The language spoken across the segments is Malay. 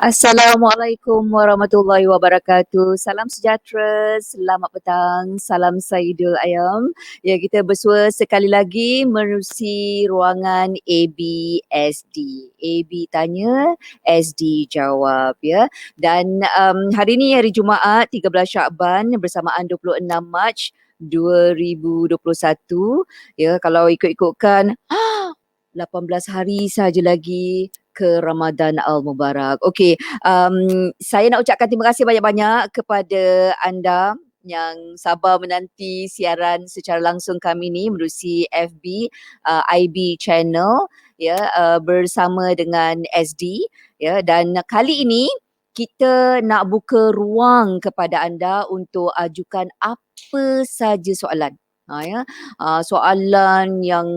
Assalamualaikum warahmatullahi wabarakatuh. Salam sejahtera, selamat petang, salam Saidul Ayam. Ya, kita bersua sekali lagi menerusi ruangan ABSD. AB tanya, SD jawab ya. Dan hari ini hari Jumaat 13 Syakban bersamaan 26 Mac 2021. Ya, kalau ikut-ikutkan 18 hari saja lagi ke Ramadan Al-Mubarak. Okey, saya nak ucapkan terima kasih banyak-banyak kepada anda yang sabar menanti siaran secara langsung kami ni menerusi FB IB channel ya, bersama dengan SD ya, dan kali ini kita nak buka ruang kepada anda untuk ajukan apa saja soalan. Ya, soalan yang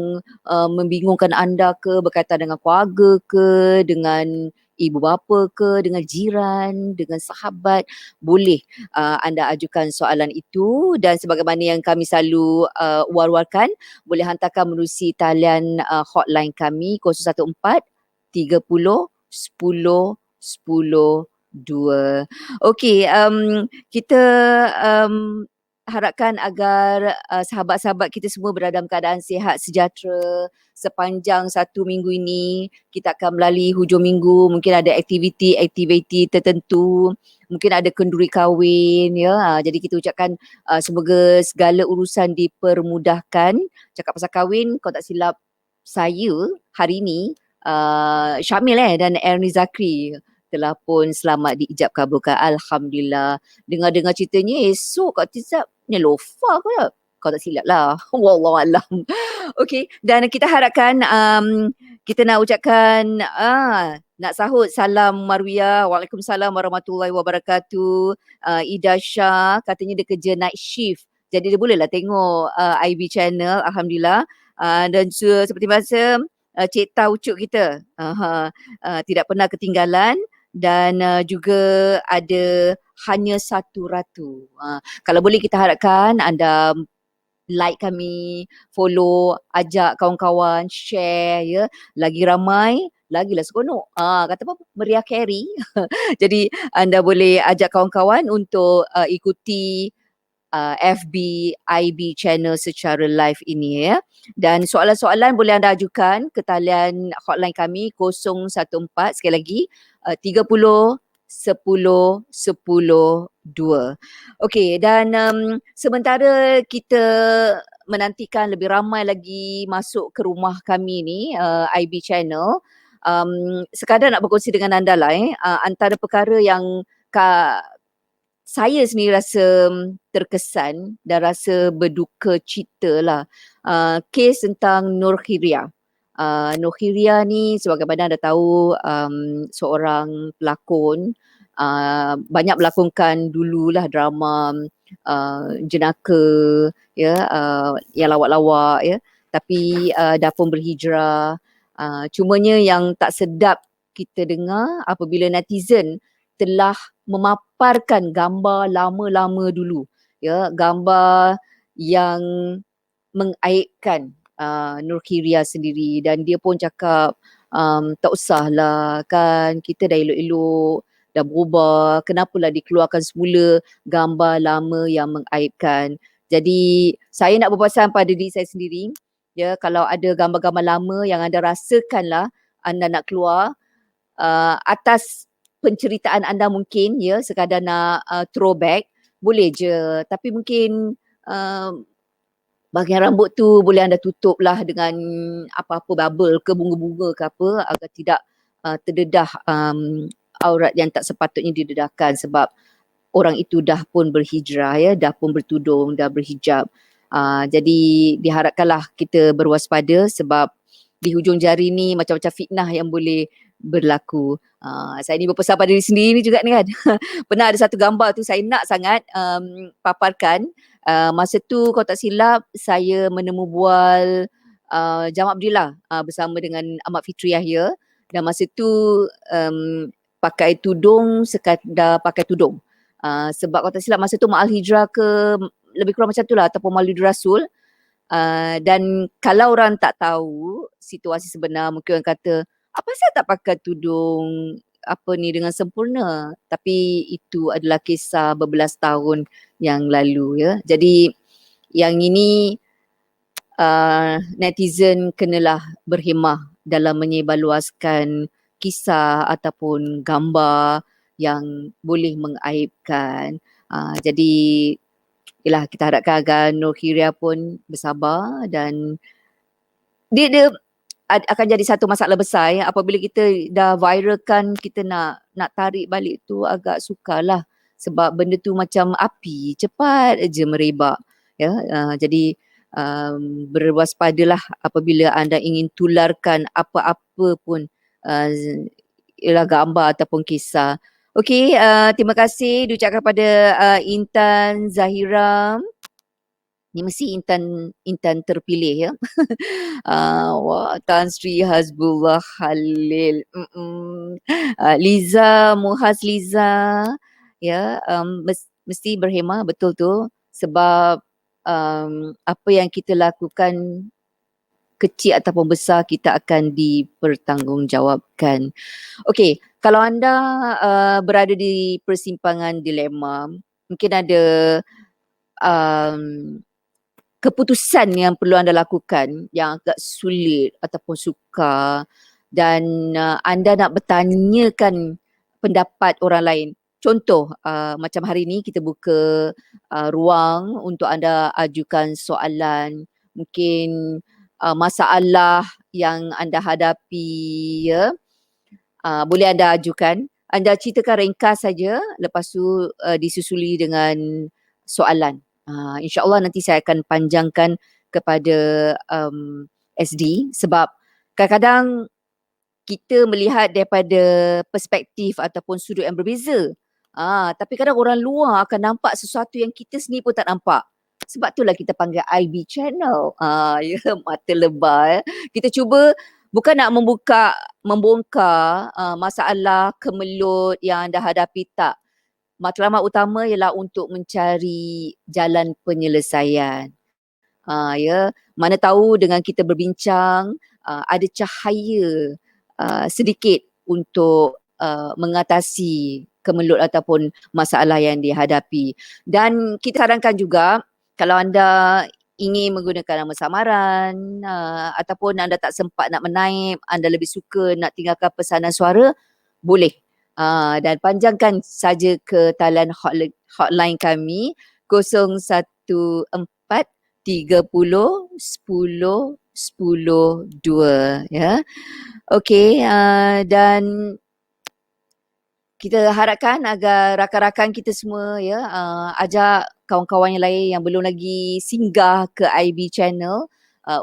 membingungkan anda ke, berkaitan dengan keluarga ke, dengan ibu bapa ke, dengan jiran, dengan sahabat, boleh anda ajukan soalan itu, dan sebagaimana yang kami selalu war-warkan, boleh hantarkan menerusi talian hotline kami 014 30 10 10 2. Okey, kita harapkan agar sahabat-sahabat kita semua berada dalam keadaan sihat sejahtera sepanjang satu minggu ini. Kita akan melalui hujung minggu, mungkin ada aktiviti tertentu, mungkin ada kenduri kahwin ya. Jadi kita ucapkan semoga segala urusan dipermudahkan. Cakap pasal kahwin, kalau tak silap saya hari ini Syamil dan Ernie Zakri telah pun selamat diijab kabulkan. Alhamdulillah. Dengar-dengar ceritanya esok kat Tizap Nelofa ke tak? Kau tak silap lah. Wallahualam. Okey, dan kita harapkan kita nak ucapkan nak sahut salam Marwiyah. Waalaikumsalam warahmatullahi wabarakatuh. Ida Shah katanya dia kerja night shift. Jadi dia bolehlah tengok IB channel. Alhamdulillah. Dan seperti biasa Cik Ta Ucuk kita tidak pernah ketinggalan, dan juga ada hanya satu ratu. Kalau boleh kita harapkan anda like kami, follow, ajak kawan-kawan, share ya. Lagi ramai, lagilah seronok. Kata apa? Meriah carry. Jadi anda boleh ajak kawan-kawan untuk ikuti FB IB channel secara live ini ya. Dan soalan-soalan boleh anda ajukan ke talian hotline kami 014 sekali lagi 30 10 10 2. Okey, dan sementara kita menantikan lebih ramai lagi masuk ke rumah kami ni IB channel, sekadar nak berkongsi dengan anda lah antara perkara yang saya sendiri rasa terkesan dan rasa berduka cita lah. Kes tentang Nur Khiriah. Nur Khiriah ni sebagaimana anda tahu seorang pelakon, banyak melakonkan dululah drama jenaka ya, yang lawak-lawak ya, tapi dah pun berhijrah. Cumanya yang tak sedap kita dengar apabila netizen telah memaparkan gambar lama-lama dulu ya, gambar yang mengaibkan Nur Khiriah sendiri, dan dia pun cakap tak usahlah kan, kita dah elok-elok dah berubah, kenapalah dikeluarkan semula gambar lama yang mengaibkan. Jadi saya nak berpesan pada diri saya sendiri ya, kalau ada gambar-gambar lama yang anda rasakanlah anda nak keluar atas penceritaan anda mungkin ya, sekadar nak throwback, boleh je, tapi mungkin bahagian rambut tu boleh anda tutup lah dengan apa-apa bubble ke bunga-bunga ke apa, agar tidak terdedah aurat yang tak sepatutnya didedahkan, sebab orang itu dah pun berhijrah ya, dah pun bertudung, dah berhijab. Jadi diharapkanlah kita berwaspada, sebab di hujung jari ni macam-macam fitnah yang boleh berlaku. Saya ni berpesan pada diri sendiri ni juga ni kan. Pernah ada satu gambar tu saya nak sangat paparkan. Masa tu kalau tak silap saya menemu bual Jamal Abdillah bersama dengan Ahmad Fitri Yahya, dan masa tu pakai tudung sekadar pakai tudung. Sebab kalau tak silap masa tu Ma'al Hijrah ke, lebih kurang macam tu lah, ataupun Maulid Rasul. Dan kalau orang tak tahu situasi sebenar, mungkin orang kata apa saya tak pakai tudung dengan sempurna, tapi itu adalah kisah berbelas tahun yang lalu ya. Jadi yang ini netizen kenalah berhemah dalam menyebarluaskan kisah ataupun gambar yang boleh mengaibkan. Jadi yalah, kita harapkan agar Nur Khairia pun bersabar dan dia akan jadi satu masalah besar ya. Apabila kita dah viralkan, kita nak tarik balik tu agak sukarlah, sebab benda tu macam api, cepat je merebak ya. Jadi berwaspadalah apabila anda ingin tularkan apa-apa pun ialah gambar ataupun kisah. Okey, terima kasih diucapkan pada Intan Zahira. Ni mesti Intan terpilih ya. Wah, Tan Sri Hasbullah Khalil. Liza, Muhaz Liza. Ya, mesti berhemah, betul tu. Sebab apa yang kita lakukan, kecil ataupun besar, kita akan dipertanggungjawabkan. Okey, kalau anda berada di persimpangan dilema, mungkin ada keputusan yang perlu anda lakukan yang agak sulit ataupun sukar, dan anda nak bertanyakan pendapat orang lain. Contoh, macam hari ni kita buka ruang untuk anda ajukan soalan, mungkin masalah yang anda hadapi ya. Boleh anda ajukan. Anda ceritakan ringkas saja, lepas tu disusuli dengan soalan. InsyaAllah nanti saya akan panjangkan kepada SD, sebab kadang-kadang kita melihat daripada perspektif ataupun sudut yang berbeza. Tapi kadang orang luar akan nampak sesuatu yang kita sendiri pun tak nampak. Sebab itulah kita panggil IB channel. Ya, mata lebar. Kita cuba bukan nak membongkar masalah kemelut yang anda hadapi, tak. Matlamat utama ialah untuk mencari jalan penyelesaian. Ya, mana tahu dengan kita berbincang ada cahaya sedikit untuk mengatasi kemelut ataupun masalah yang dihadapi. Dan kita sarankan juga, kalau anda ingin menggunakan nama samaran ataupun anda tak sempat nak menaip, anda lebih suka nak tinggalkan pesanan suara, boleh. Dan panjangkan saja ke talian hotline kami 014 30 10 10 2 ya. Okey, dan kita harapkan agar rakan-rakan kita semua ya ajak kawan-kawan yang lain yang belum lagi singgah ke IB channel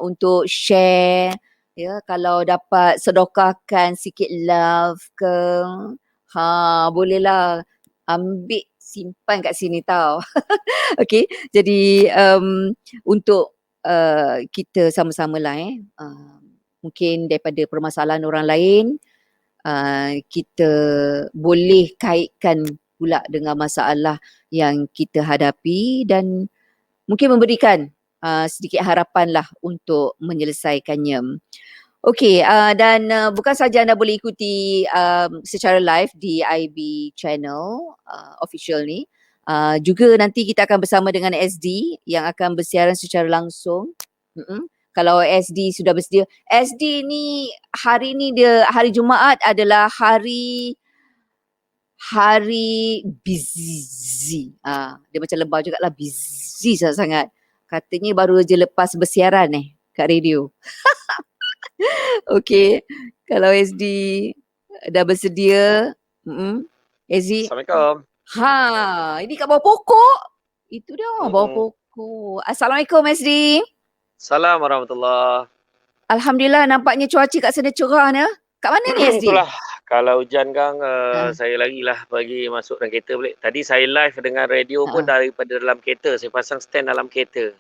untuk share ya. Kalau dapat sedekahkan sikit love ke, bolehlah ambil simpan kat sini tau. Okey, jadi untuk kita sama-sama lah mungkin daripada permasalahan orang lain, kita boleh kaitkan pula dengan masalah yang kita hadapi dan mungkin memberikan sedikit harapan lah untuk menyelesaikannya. Okey, dan bukan saja anda boleh ikuti secara live di IB channel official ni, juga nanti kita akan bersama dengan SD yang akan bersiaran secara langsung. Kalau SD sudah bersedia. SD ni hari ni dia hari Jumaat adalah hari busy. Dia macam lebah jugalah, busy sangat-sangat. Katanya baru je lepas bersiaran kat radio. Okey, kalau SD dah bersedia. SD. Assalamualaikum. Ini kat bawah pokok. Itu dia, bawah pokok. Assalamualaikum SD. Salam warahmatullahi. Alhamdulillah, nampaknya cuaca kat sana cerah ni. Kat mana ni SD? Itulah, kalau hujan kan saya lagilah pergi masuk dalam kereta balik. Tadi saya live dengan radio pun daripada dalam kereta. Saya pasang stand dalam kereta.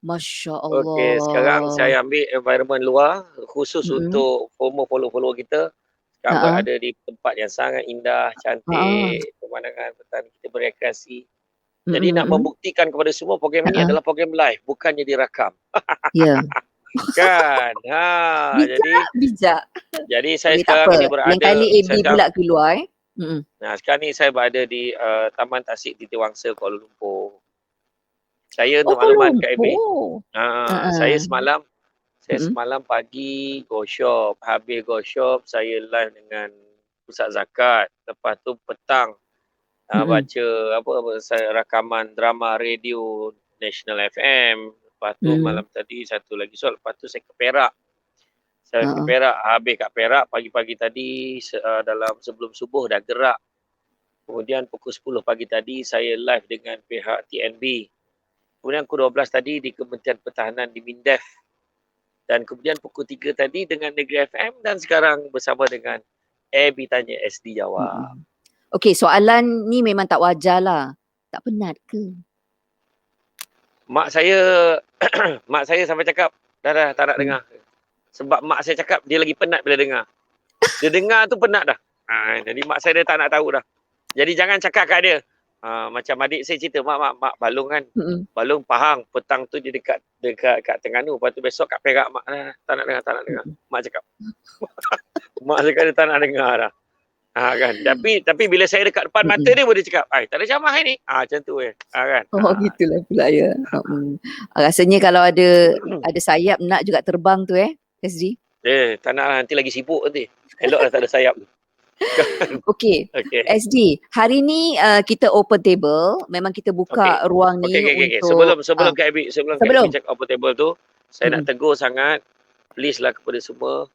Masya Allah. Okey, sekarang saya ambil environment luar khusus untuk follow-follow kita. Sekarang berada di tempat yang sangat indah, cantik, pemandangan petang, kita berekreasi. Jadi nak membuktikan kepada semua program ini adalah program live, bukannya dirakam. Ya. Kan? Bijak, Jadi bijak. Jadi saya Okey, tak sekarang ini apa. Lain berada, kali AB saya sekarang, pula keluar eh. Mm-mm. sekarang ni saya berada di Taman Tasik Titiwangsa, Kuala Lumpur. Saya Oh, untuk Kuala makluman Kak Abi, Lumpur. saya Uh-uh. semalam Mm-mm. pagi go shop. Habis go shop, saya live dengan Pusat Zakat. Lepas tu petang Mm-mm. baca saya rakaman drama radio National FM. Lepas tu Mm. malam tadi satu lagi soal. Lepas tu saya ke Perak. Saya ke Uh-uh. Perak, habis kat Perak pagi-pagi tadi dalam sebelum subuh dah gerak. Kemudian pukul 10 pagi tadi saya live dengan pihak TNB. Kemudian pukul 12 tadi di Kementerian Pertahanan di Mindef. Dan kemudian pukul 3 tadi dengan Negeri FM dan sekarang bersama dengan AB Tanya SD Jawab. Mm-mm. Okey, soalan ni memang tak wajar lah. Tak penat ke? Mak saya mak saya sampai cakap dah tak nak dengar. Sebab mak saya cakap dia lagi penat bila dengar. Dia dengar tu penat dah. Jadi mak saya dia tak nak tahu dah. Jadi jangan cakap kat dia. Macam adik saya cerita, mak Balong kan. Mm-mm. Balong Pahang, petang tu dia dekat kat Terengganu, lepas tu besok kat Perak mak tak nak dengar. Mak cakap. Mak cakap dia tak nak dengar dah. Kan. Tapi bila saya dekat depan mata dia boleh cakap, "Ai, tak ada camah hari ni." Macam tu kan. Oh, gitulah pula ya. Rasanya kalau ada sayap nak juga terbang tu SD. Tak nak lah, nanti lagi sibuk nanti. Elok lah tak ada sayap. Okey. Okey. SD, hari ni kita open table. Memang kita buka ruang ni Okey. untuk Sebelum Kak Abi cakap open table tu, saya nak tegur sangat, please lah kepada semua,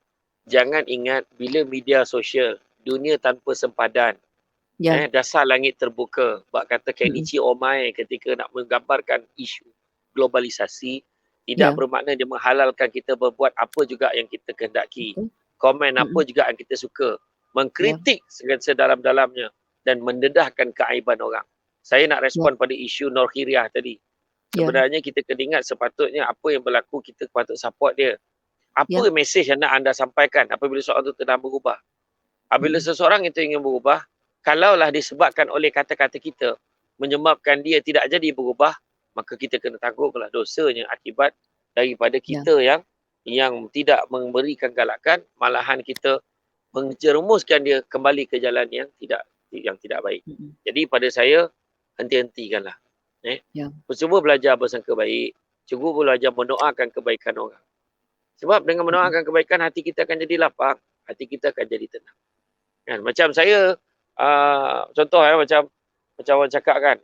jangan ingat bila media sosial, dunia tanpa sempadan. Ya. Dasar langit terbuka. Bak kata Kenichi Omae ketika nak menggambarkan isu globalisasi, tidak bermakna dia menghalalkan kita berbuat apa juga yang kita kehendaki. Komen apa juga yang kita suka. Mengkritik sedalam-dalamnya dan mendedahkan keaiban orang. Saya nak respon pada isu Norkhiriah tadi. Sebenarnya kita kena ingat sepatutnya apa yang berlaku, kita patut support dia. Apa mesej yang nak anda sampaikan apabila soalan itu telah berubah? Apabila seseorang itu ingin berubah, kalaulah disebabkan oleh kata-kata kita menyebabkan dia tidak jadi berubah, maka kita kena tanggunglah dosanya akibat daripada kita yang tidak memberikan galakan, malahan kita menjerumuskan dia kembali ke jalan yang tidak baik. Jadi pada saya, henti-hentikanlah. Cuba belajar bersangka baik, cuba belajar mendoakan kebaikan orang. Sebab dengan mendoakan kebaikan, hati kita akan jadi lapang, hati kita akan jadi tenang. Kan? Macam saya, contoh macam orang cakap kan,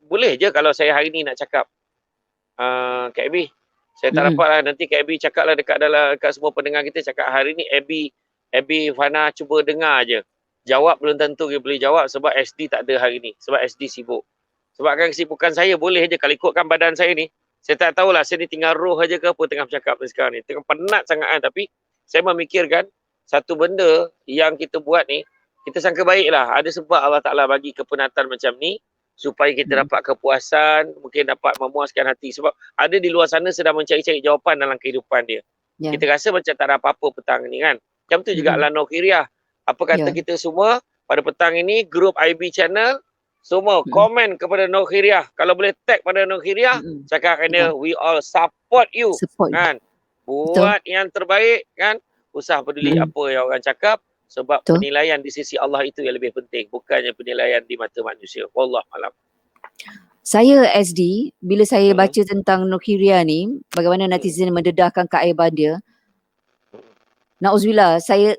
boleh je kalau saya hari ni nak cakap, Kak Abby, saya tak dapat lah, nanti Kak Abby cakap lah dekat semua pendengar kita, cakap hari ni Abby Fana cuba dengar je. Jawab belum tentu dia boleh jawab sebab SD tak ada hari ni, sebab SD sibuk. Sebabkan kesibukan saya boleh je, kalau ikutkan badan saya ni, saya tak tahulah saya ni tinggal roh aja ke apa tengah bercakap sekarang ni. Tengah penat sangat kan, tapi saya memikirkan satu benda yang kita buat ni, kita sangka baiklah. Ada sebab Allah Ta'ala bagi kepenatan macam ni, supaya kita dapat kepuasan, mungkin dapat memuaskan hati. Sebab ada di luar sana sedang mencari-cari jawapan dalam kehidupan dia. Kita rasa macam tak ada apa-apa petang ni kan. Macam tu juga lah Norkhiriah. Apa kata kita semua pada petang ini, grup IB channel, semua komen kepada Norkhiriah. Kalau boleh tag pada Norkhiriah, cakap kena we all support you. Kan? Buat yang terbaik kan. Usah peduli apa yang orang cakap. Sebab penilaian di sisi Allah itu yang lebih penting. Bukannya penilaian di mata manusia. Wallahualam. Saya SD, bila saya baca tentang Norkhiriah ni, bagaimana netizen mendedahkan keaiban dia, na'udzubillah, saya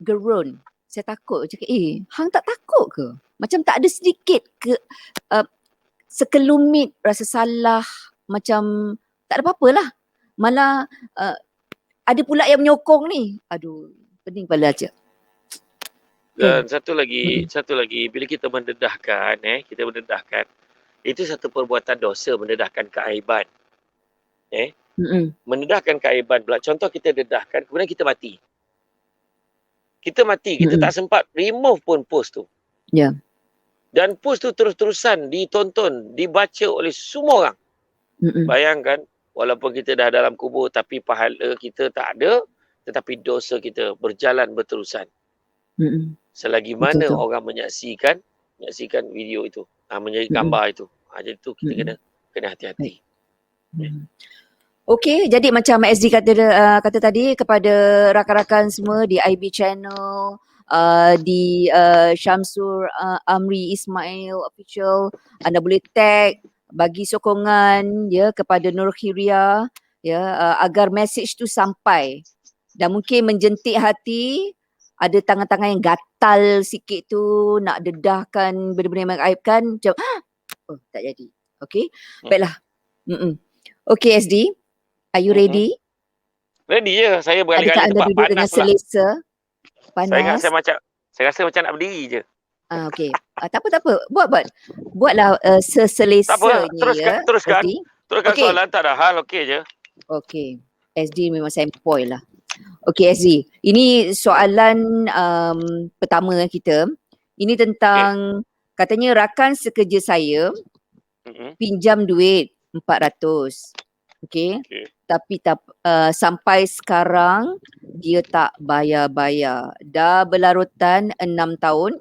gerun. Saya takut. Cakap, hang tak takut ke? Macam tak ada sedikit sekelumit rasa salah, macam tak ada apa-apa lah. Malah ada pula yang menyokong ni. Aduh, pening kepala je. Dan satu lagi, bila kita mendedahkan, itu satu perbuatan dosa, mendedahkan keaiban. Mendedahkan keaiban pula. Contoh kita dedahkan, kemudian kita mati. Kita tak sempat remove pun post tu. Dan post tu terus-terusan ditonton, dibaca oleh semua orang. Bayangkan, walaupun kita dah dalam kubur, tapi pahala kita tak ada, tetapi dosa kita berjalan berterusan. Selagi mana orang menyaksikan video itu, menjadi gambar itu. Jadi tu kita kena hati-hati. Okey, jadi macam SD kata tadi kepada rakan-rakan semua di IB Channel, di Syamsul Amri Ismail Official, anda boleh tag, bagi sokongan ya kepada Nur Khiriah ya, agar message tu sampai dan mungkin menjentik hati, ada tangan-tangan yang gatal sikit tu nak dedahkan benda-benda yang mengaibkan macam oh tak jadi. Okey. Baiklah. Okey SD. Are you ready? Ready je. Saya Adakah beralih-alih anda tempat duduk dengan panas pula. selesa? Saya Panas? rasa macam nak berdiri je. Okey. Tak apa. Buatlah Tak apa, seselesanya ya, teruskan. SD. Teruskan Okey. soalan, tak ada hal, okey je. Okey. SD memang sempoi lah. Okey SD. Ini soalan pertama kita. Ini tentang katanya rakan sekerja saya pinjam duit 400. Okey. Tapi sampai sekarang dia tak bayar-bayar. Dah berlarutan 6 tahun.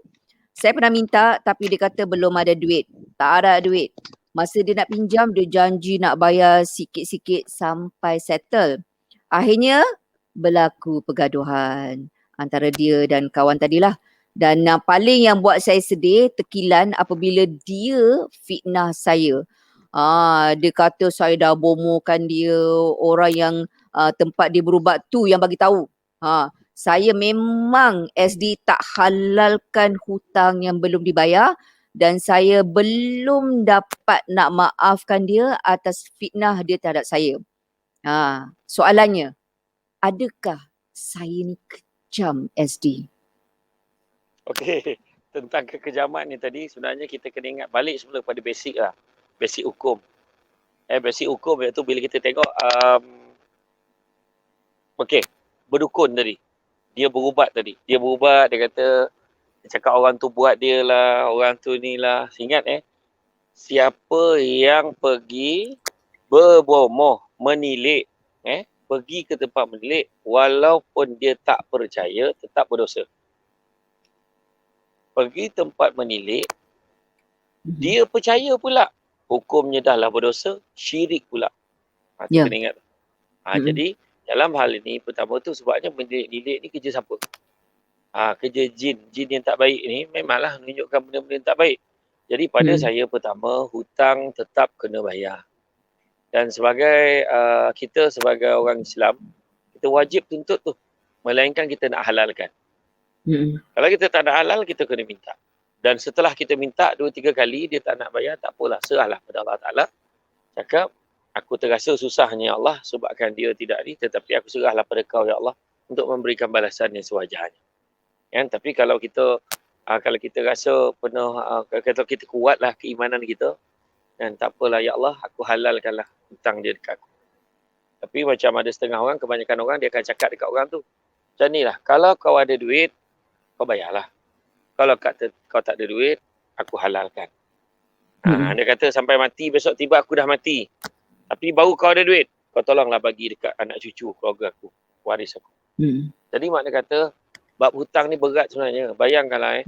Saya pernah minta tapi dia kata belum ada duit. Tak ada duit. Masa dia nak pinjam, dia janji nak bayar sikit-sikit sampai settle. Akhirnya berlaku pergaduhan antara dia dan kawan tadilah. Dan paling yang buat saya sedih, tekilan apabila dia fitnah saya. Dia kata saya dah bomohkan dia, orang yang tempat dia berubat tu yang bagi tahu. Saya memang SD tak halalkan hutang yang belum dibayar dan saya belum dapat nak maafkan dia atas fitnah dia terhadap saya. Soalannya, adakah saya ni kejam SD? Okey. Tentang kekejaman ni tadi, sebenarnya kita kena ingat balik semula pada basic lah. Basic hukum. Basic hukum iaitu bila kita tengok berdukun tadi. Dia berubat, dia kata, dia cakap orang tu buat dia lah, orang tu ni lah. Ingat siapa yang pergi berbomoh, menilik, pergi ke tempat menilik, walaupun dia tak percaya, tetap berdosa. Pergi tempat menilik, dia percaya pula, hukumnya dah lah berdosa, syirik pula. Itu kena ingat. Jadi, dalam hal ini, pertama tu sebabnya menilik ni kerja siapa? Kerja jin yang tak baik ni memanglah menunjukkan benda-benda yang tak baik. Jadi pada saya pertama, hutang tetap kena bayar. Dan sebagai kita sebagai orang Islam, kita wajib tuntut tu. Melainkan kita nak halalkan. Kalau kita tak nak halal, kita kena minta. Dan setelah kita minta 2-3 kali, dia tak nak bayar, tak apalah. Serahlah pada Allah Ta'ala. Cakap, aku terasa susahnya Allah sebabkan dia tidak ni, tetapi aku serahlah pada kau ya Allah untuk memberikan balasan yang sewajarnya. Tapi kalau kita rasa penuh, kalau kita kuatlah keimanan kita, dan tak apalah ya Allah, aku halalkanlah hutang dia dekat aku. Tapi macam ada setengah orang, kebanyakan orang dia akan cakap dekat orang tu, macam ni lah, kalau kau ada duit, kau bayarlah. Kalau kau tak ada duit, aku halalkan. Dia kata sampai mati, besok tiba aku dah mati. Tapi baru kau ada duit, kau tolonglah bagi dekat anak cucu keluarga aku, waris aku. Jadi makna kata, bab hutang ni berat sebenarnya. Bayangkanlah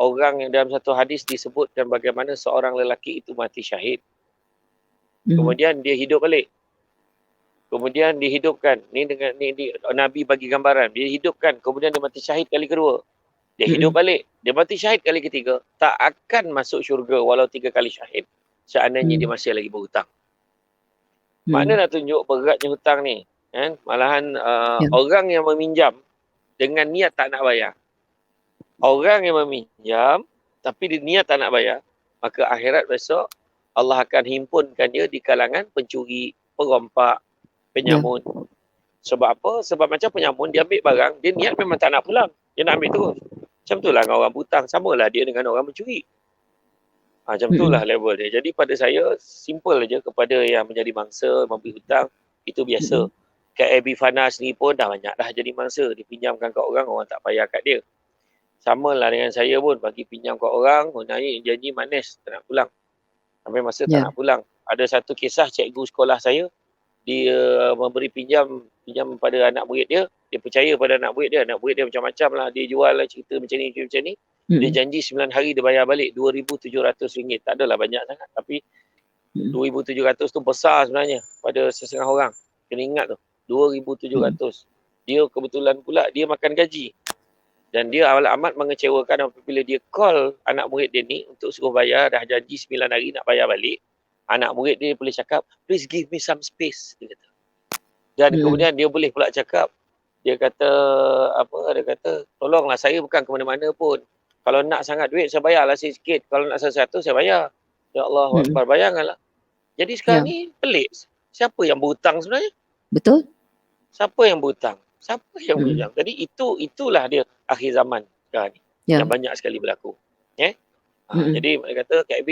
orang yang dalam satu hadis disebutkan bagaimana seorang lelaki itu mati syahid. Kemudian dia hidup balik. Kemudian dihidupkan. Ni Nabi bagi gambaran. Dia hidupkan, kemudian dia mati syahid kali kedua. Dia hidup balik. Dia mati syahid kali ketiga. Tak akan masuk syurga walau 3 kali syahid. Seandainya dia masih lagi berhutang. Mana nak tunjuk beratnya hutang ni? Malahan orang yang meminjam dengan niat tak nak bayar. Orang yang meminjam tapi dia niat tak nak bayar, maka akhirat besok Allah akan himpunkan dia di kalangan pencuri, perompak, penyamun. Sebab apa? Sebab macam penyamun, dia ambil barang, dia niat memang tak nak pulang. Dia nak ambil terus. Macam itulah dengan orang butang. Samalah dia dengan orang mencuri. Macam itulah level dia. Jadi pada saya, simple aja kepada yang menjadi mangsa, memberi hutang, itu biasa. Kat Abi Fanas ni pun dah banyak dah jadi mangsa. Dia pinjamkan kat orang, orang tak payah kat dia. Sama lah dengan saya pun, bagi pinjam kat orang, naik janji manis, tak nak pulang. Sampai masa tak nak pulang. Ada satu kisah cikgu sekolah saya, dia memberi pinjam pada anak murid dia, dia percaya pada anak murid dia macam-macam lah, dia jual lah cerita macam ni. Dia janji 9 hari dia bayar balik RM2,700. Tak adalah banyak sangat, tapi 2,700 tu besar sebenarnya pada setengah orang. Kena ingat tu, 2,700. Dia kebetulan pula dia makan gaji. Dan dia amat mengecewakan apabila dia call anak murid dia ni untuk suruh bayar, dah janji 9 hari nak bayar balik. Anak murid dia boleh cakap, please give me some space, dia kata. Dan kemudian dia boleh pula cakap, dia kata, tolonglah saya bukan ke mana-mana pun. Kalau nak sangat duit, saya bayarlah sikit. Kalau nak sesuatu, saya bayar. Ya Allah, Akbar, bayangkanlah. Jadi sekarang ni pelik. Siapa yang berhutang sebenarnya? Betul. Siapa yang berhutang? Siapa yang berhutang? Jadi itulah dia akhir zaman sekarang ni. Yang banyak sekali berlaku. Jadi mereka kata KAB,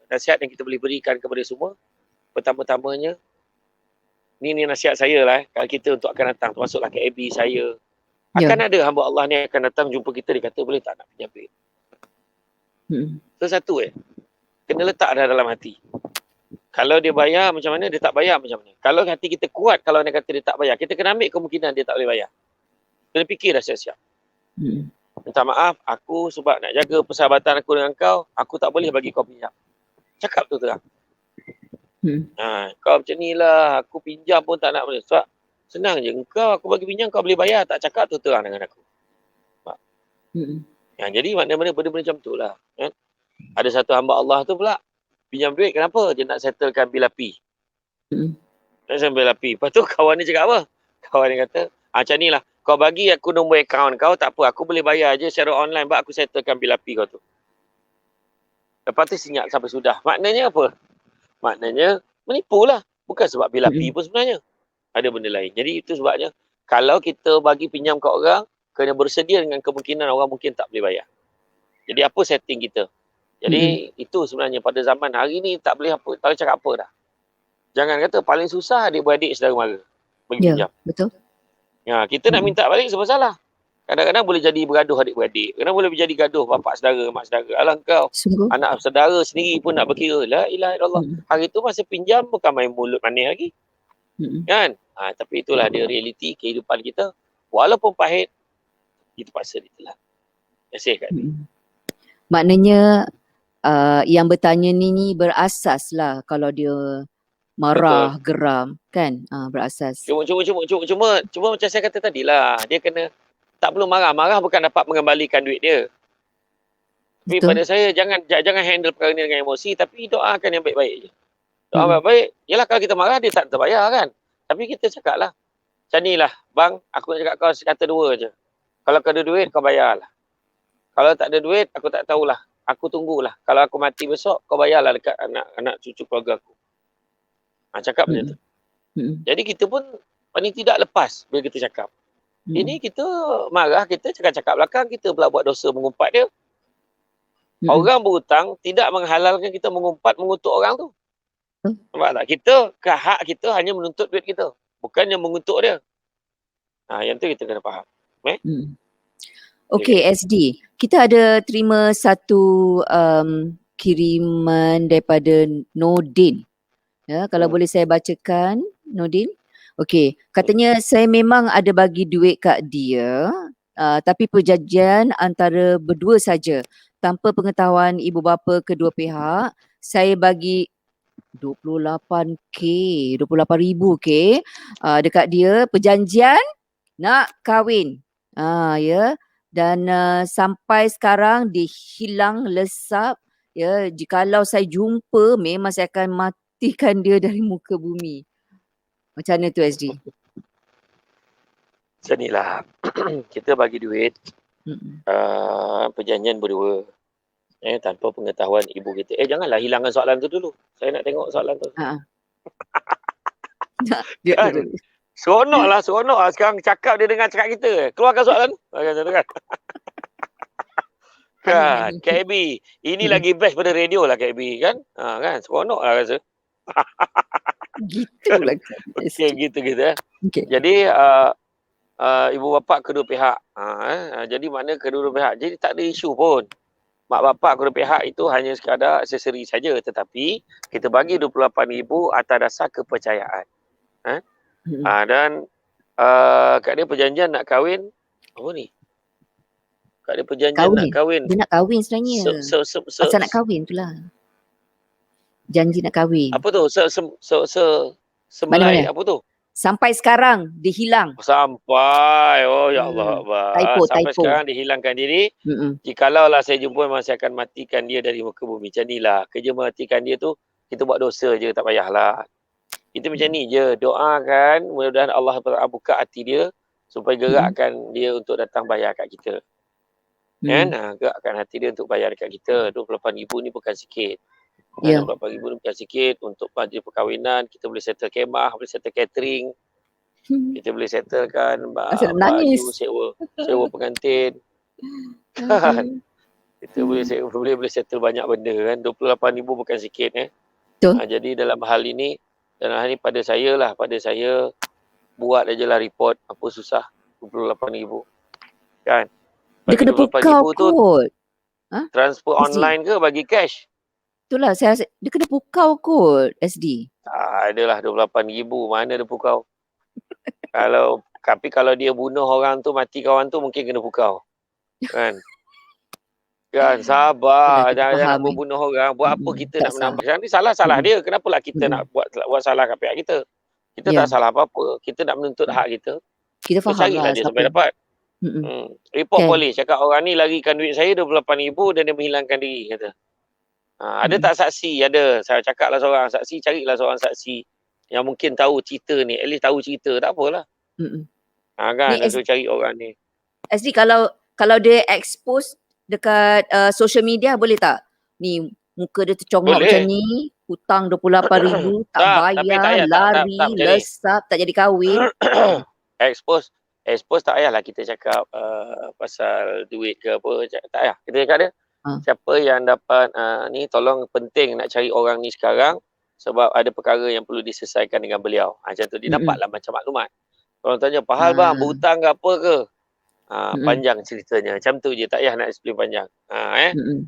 nasihat yang kita boleh berikan kepada semua, pertama-tamanya, ni nasihat saya lah kalau kita untuk akan datang, termasuklah KAB, saya. Akan ada hamba Allah ni akan datang jumpa kita, dia kata boleh tak nak pinjam duit. Satu kena letak dah dalam hati. Kalau dia bayar macam mana, dia tak bayar macam mana. Kalau hati kita kuat, kalau dia kata dia tak bayar, kita kena ambil kemungkinan dia tak boleh bayar. Kena fikir dah siap-siap. Minta maaf, aku sebab nak jaga persahabatan aku dengan kau, aku tak boleh bagi kau pinjam. Cakap tu terang. Kau macam ni lah, aku pinjam pun tak nak boleh. Sebab senang je, aku bagi pinjam, kau boleh bayar, tak cakap tu terang dengan aku. Jadi mana-mana benda-benda macam tu lah. Ada satu hamba Allah tu pula, pinjam duit, kenapa? Dia nak settlekan bil api. Nak settlekan bil api. Lepas tu kawan ni cakap apa? Kawan ni kata, macam ni lah, kau bagi aku nombor akaun kau, tak apa, aku boleh bayar je secara online, bak aku settlekan bil api kau tu. Lepas tu senyap sampai sudah. Maknanya apa? Maknanya menipu lah. Bukan sebab bil api pun sebenarnya. Ada benda lain. Jadi itu sebabnya, kalau kita bagi pinjam ke orang, kena bersedia dengan kemungkinan orang mungkin tak boleh bayar. Jadi apa setting kita? Jadi itu sebenarnya pada zaman hari ni tak boleh apa, tak boleh cakap apa dah. Jangan kata paling susah adik-beradik saudara mara bagi pinjam. Betul. Kita nak minta balik sebab salah. Kadang-kadang boleh jadi bergaduh adik-beradik. Kadang boleh jadi gaduh bapak saudara, mak saudara. Alah kau, anak saudara sendiri pun nak berkira. La ilaha illallah. Hari tu masa pinjam bukan main mulut manis lagi. Kan? Tapi itulah dia realiti kehidupan kita. Walaupun pahit, kita paksa ditelan. Terima kasih. Maknanya yang bertanya ni berasas lah kalau dia marah, geram, kan? Berasas. Cuma macam saya kata tadi lah, dia kena tak perlu marah. Marah bukan dapat mengembalikan duit dia. Tapi pada saya jangan handle perkara ni dengan emosi, tapi doakan yang baik-baik je. Doa baik-baik, yalah kalau kita marah dia tak terbayar kan. Tapi kita cakap lah, macam ni lah, bang, aku nak cakap kau kata dua je. Kalau kau ada duit, kau bayar lah. Kalau tak ada duit, aku tak tahulah. Aku tunggulah. Kalau aku mati besok, kau bayarlah dekat anak cucu keluarga aku. Cakap macam tu. Jadi kita pun paling tidak lepas bila kita cakap. Ini kita marah, kita cakap-cakap belakang, kita pula buat dosa mengumpat dia. Orang berhutang tidak menghalalkan kita mengumpat, mengutuk orang tu. Nampak tak? Hak kita hanya menuntut duit kita. Bukannya mengutuk dia. Yang tu kita kena faham. Okey, SD. Kita ada terima satu kiriman daripada Nordin. Kalau boleh saya bacakan, Nordin. Okey, katanya saya memang ada bagi duit kat dia, tapi perjanjian antara berdua saja. Tanpa pengetahuan ibu bapa kedua pihak, saya bagi 28K, 28,000 dekat dia, perjanjian nak kahwin. Dan sampai sekarang dia hilang lesap. Jikalau saya jumpa, memang saya akan matikan dia dari muka bumi. Macam mana tu SD? Macam ni lah. Kita bagi duit, perjanjian berdua. Tanpa pengetahuan ibu kita. Janganlah hilangkan soalan tu dulu. Saya nak tengok soalan tu. Seronok lah. Sekarang cakap dia dengar cakap kita. Keluarkan soalan. Kan, KAB. Ini lagi best pada radio lah KAB kan. Kan, seronok lah rasa. Gitu lah. Okey, gitu. Jadi, ibu bapa kedua pihak. Jadi mana kedua pihak. Jadi tak ada isu pun. Mak bapak kedua pihak itu hanya sekadar aksesori saja. Tetapi kita bagi 28,000 atas dasar kepercayaan. Dan kat dia perjanjian nak kahwin. Apa ni? Kat dia perjanjian nak kahwin. Dia nak kahwin sebenarnya. Pasal nak kahwin tu lah. Janji nak kahwin. Apa tu? Sebelai apa tu? Sampai sekarang dia hilang. Sampai. Oh ya Allah Akbar. Sampai Typo. sekarang dihilangkan diri. Jikalau lah saya jumpa memang saya akan matikan dia dari muka bumi. Macam ni lah. Kerja matikan dia tu kita buat dosa je, tak payahlah. Kita macam ni je. Doakan mudah-mudahan Allah buka hati dia supaya gerakkan dia untuk datang bayar kat kita. Kan? Gerakkan hati dia untuk bayar dekat kita. 28,000 ni bukan sikit. 28,000 ni bukan sikit. Untuk majlis perkahwinan, kita boleh settle kemah, boleh settle catering. Kita boleh settlekan baju, sewa pengantin. Kan? Kita boleh settle banyak benda kan. 28,000 bukan sikit jadi dalam hal ini pada saya buat aja lah report, apa susah 28,000 kan. Dia kena pukau kot. Transfer online ke bagi cash? Itulah saya rasa dia kena pukau kot SD. Adalah 28,000 mana dia pukau. Kalau dia bunuh orang tu, mati kawan tu, mungkin kena pukau. Kan? Kan, sabar. Jangan nak membunuh orang. Buat apa kita nak menambah. Sekarang ni salah dia. Kenapalah kita nak buat salah kat pihak kita? Kita tak salah apa-apa. Kita nak menuntut hak kita. Kita faham carilah dia sampai dapat. Report polis. Cakap orang ni larikan duit saya 28,000 dan dia menghilangkan diri. Kata. Ada tak saksi? Ada. Saya cakap lah seorang saksi. Carilah seorang saksi yang mungkin tahu cerita ni. At least tahu cerita. Tak apalah. Kan, dia suruh cari orang ni. SD kalau dia expose dekat social media boleh tak? Ni muka dia tercongak macam ni, hutang 28,000, tak bayar, lari, lesap, tak jadi kahwin. Expose tak payahlah kita cakap pasal duit ke apa. Tak payah. Kita cakap dia, siapa yang dapat ni tolong penting nak cari orang ni sekarang sebab ada perkara yang perlu diselesaikan dengan beliau. Macam tu dia dapatlah macam maklumat. Orang tanya, Pahal bang, berhutang ke apa ke? Panjang ceritanya. Macam tu je, tak payah nak explain panjang.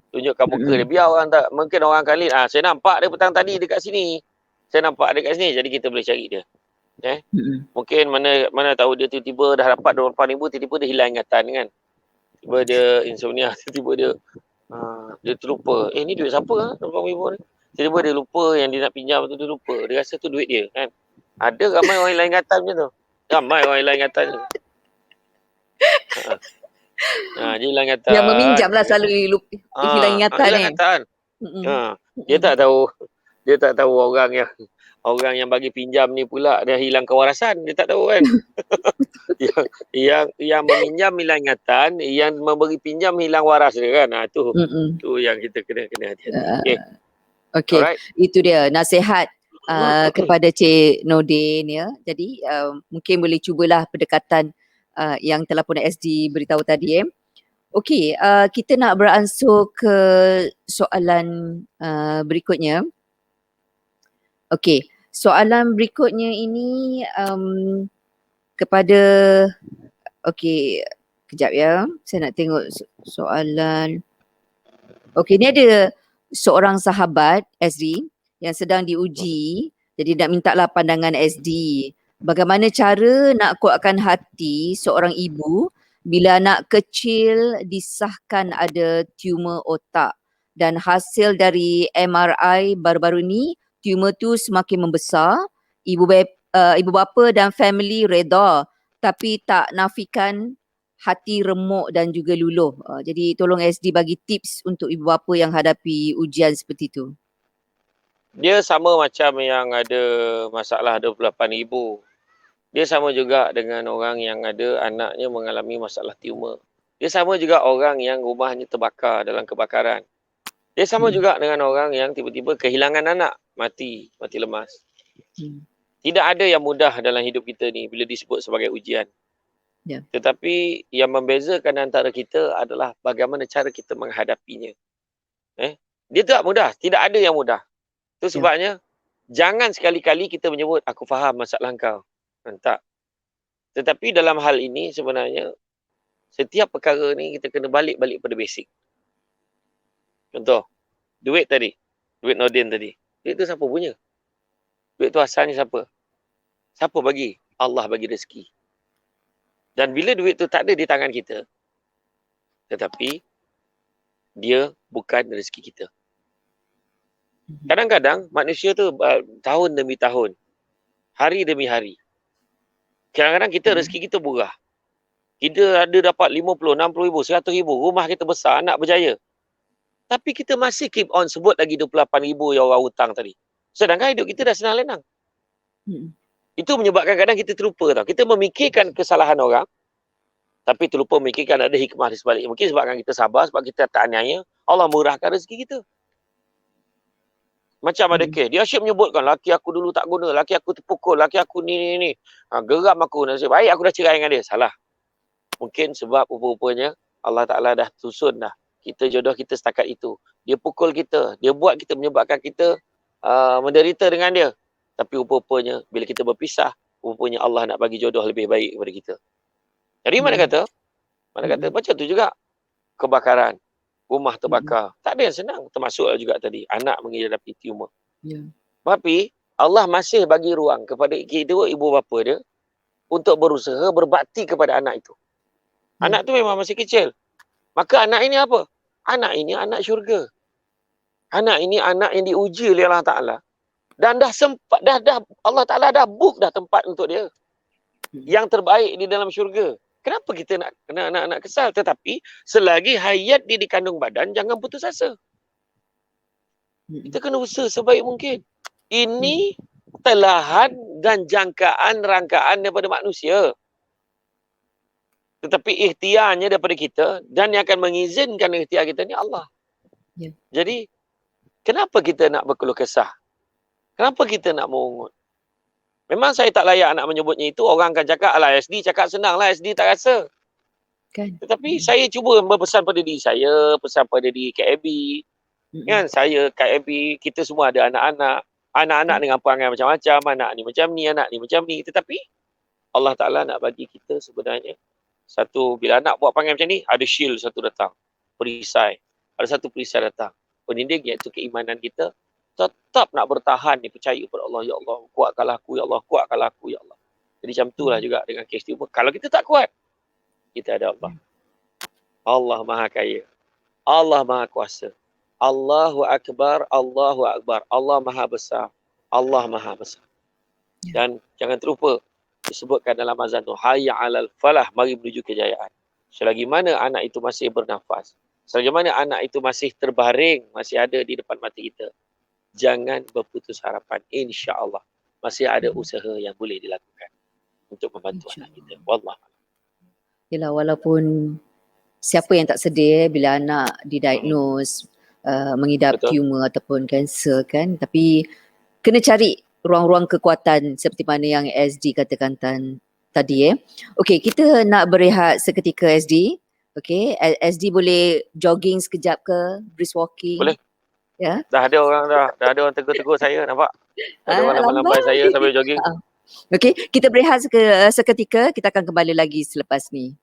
Tunjukkan muka dia. Biar orang tak, mungkin orang akan lihat, saya nampak dia petang tadi dekat sini. Saya nampak dekat sini, jadi kita boleh cari dia. Mungkin mana tahu dia tiba-tiba dah dapat 28,000, tiba-tiba dia hilang ingatan kan. Tiba dia insomnia, tiba-tiba dia terlupa. Ni duit siapa 28,000 ni? Tiba-tiba dia lupa yang dia nak pinjam tu, dia lupa. Dia rasa tu duit dia kan. Ada ramai orang hilang ingatan macam tu. Ramai orang hilang ingatan tu. Dia hilang ingatan. Yang meminjam lah selalu hilang ingatan hilang ingatan. Dia tak tahu orang yang bagi pinjam ni pula dia hilang kewarasan. Dia tak tahu kan. yang meminjam hilang ingatan, yang memberi pinjam hilang waras dia kan. Tu yang kita kena hati-hati. Okey. Itu dia nasihat kepada Cik Nordin ya. Jadi mungkin boleh cubalah pendekatan yang telah pun SD beritahu tadi Okey, kita nak beransur ke soalan berikutnya. Okey, soalan berikutnya ini kepada kejap ya. Saya nak tengok soalan. Okey, ni ada seorang sahabat SD yang sedang diuji. Jadi nak mintalah pandangan SD. Bagaimana cara nak kuatkan hati seorang ibu bila anak kecil disahkan ada tumor otak dan hasil dari MRI baru-baru ni tumor tu semakin membesar. Ibu bapa dan family reda tapi tak nafikan hati remuk dan juga luluh. Jadi tolong SD bagi tips untuk ibu bapa yang hadapi ujian seperti itu. Dia sama macam yang ada masalah 28,000. Dia sama juga dengan orang yang ada anaknya mengalami masalah tumor. Dia sama juga orang yang rumahnya terbakar dalam kebakaran. Dia sama juga dengan orang yang tiba-tiba kehilangan anak, mati lemas. Tidak ada yang mudah dalam hidup kita ni bila disebut sebagai ujian. Tetapi yang membezakan antara kita adalah bagaimana cara kita menghadapinya. Dia tak mudah, tidak ada yang mudah. Itu sebabnya jangan sekali-kali kita menyebut aku faham masalah kau. Tak. Tetapi dalam hal ini sebenarnya setiap perkara ni kita kena balik pada basic. Contoh, duit Nordin tadi. Duit tu siapa punya? Duit tu asalnya siapa? Siapa bagi? Allah bagi rezeki. Dan bila duit tu tak ada di tangan kita, tetapi dia bukan rezeki kita. Kadang-kadang manusia tu tahun demi tahun Hari demi hari. Kadang-kadang kita rezeki kita murah. Kita ada dapat 50, 60 ribu, 100 ribu. Rumah kita besar, anak berjaya. Tapi kita masih keep on sebut lagi 28 ribu yang orang hutang tadi. Sedangkan hidup kita dah senang lenang. Itu menyebabkan kadang kita terlupa tau. Kita memikirkan kesalahan orang, tapi terlupa memikirkan ada hikmah di sebalik. Mungkin sebabkan kita sabar, sebab kita tak aniaya, Allah murahkan rezeki kita. Macam ada kes. Dia asyik menyebutkan, laki aku dulu tak guna, laki aku terpukul, laki aku ni. Geram aku. Nasib baik aku dah cerai dengan dia. Salah. Mungkin sebab rupa-rupanya Allah Ta'ala dah susun dah. Kita jodoh kita setakat itu. Dia pukul kita. Dia buat kita, menyebabkan kita menderita dengan dia. Tapi rupa-rupanya bila kita berpisah, rupanya Allah nak bagi jodoh lebih baik kepada kita. Jadi mana kata macam tu juga. Kebakaran. Rumah terbakar. Tak ada yang senang. Termasuklah juga tadi. Anak menghadapi tumor. Tapi Allah masih bagi ruang kepada kita, ibu bapa dia, untuk berusaha berbakti kepada anak itu. Anak tu memang masih kecil. Maka anak ini apa? Anak ini anak syurga. Anak ini anak yang diuji oleh Allah Ta'ala. Dan dah sempat, dah Allah Ta'ala dah book dah tempat untuk dia. Yang terbaik di dalam syurga. Kenapa kita nak kesal? Tetapi selagi hayat dia di kandung badan, jangan putus asa. Kita kena usaha sebaik mungkin. Ini telahan dan jangkaan rangkaan daripada manusia. Tetapi ikhtiarnya daripada kita, dan yang akan mengizinkan ikhtiar kita ni Allah. Jadi, kenapa kita nak berkeluh kesah? Kenapa kita nak mengungut? Memang saya tak layak nak menyebutnya itu. Orang akan cakap, alah SD cakap senang lah, SD tak rasa. Tetapi saya cuba berpesan pada diri saya, pesan pada diri KAB. Kan, saya, KAB, kita semua ada anak-anak. Anak-anak dengan perangai macam-macam, anak ni macam ni, anak ni macam ni. Tetapi Allah Ta'ala nak bagi kita sebenarnya satu, bila anak buat perangai macam ni, ada shield satu datang. Perisai. Ada satu perisai datang. Peninding iaitu keimanan kita. Tetap nak bertahan ni, percaya kepada Allah. Ya Allah, kuatkanlah aku. Ya Allah, kuatkanlah aku. Ya Allah. Jadi macam itulah juga dengan kes tumor. Kalau kita tak kuat, kita ada Allah. Allah Maha Kaya. Allah Maha Kuasa. Allahu Akbar. Allahu Akbar. Allah Maha Besar. Allah Maha Besar. Dan jangan terlupa, disebutkan dalam azan tu, hayya 'alal falah, mari menuju kejayaan. Selagi mana anak itu masih bernafas, selagi mana anak itu masih terbaring, masih ada di depan mata kita, jangan berputus harapan. InsyaAllah masih ada usaha yang boleh dilakukan untuk membantu anak kita. Wallah. Yelah, walaupun siapa yang tak sedih bila anak didiagnose mengidap tumor ataupun kanser kan, tapi kena cari ruang-ruang kekuatan seperti mana yang SD katakan tadi. Okey, kita nak berehat seketika SD. Okey, SD boleh jogging sekejap ke, brisk walking? Boleh. Ya. Dah ada orang tegur-tegur saya, nampak? Ada orang lambai saya sambil jogging. Okey, kita berehat seketika, kita akan kembali lagi selepas ni.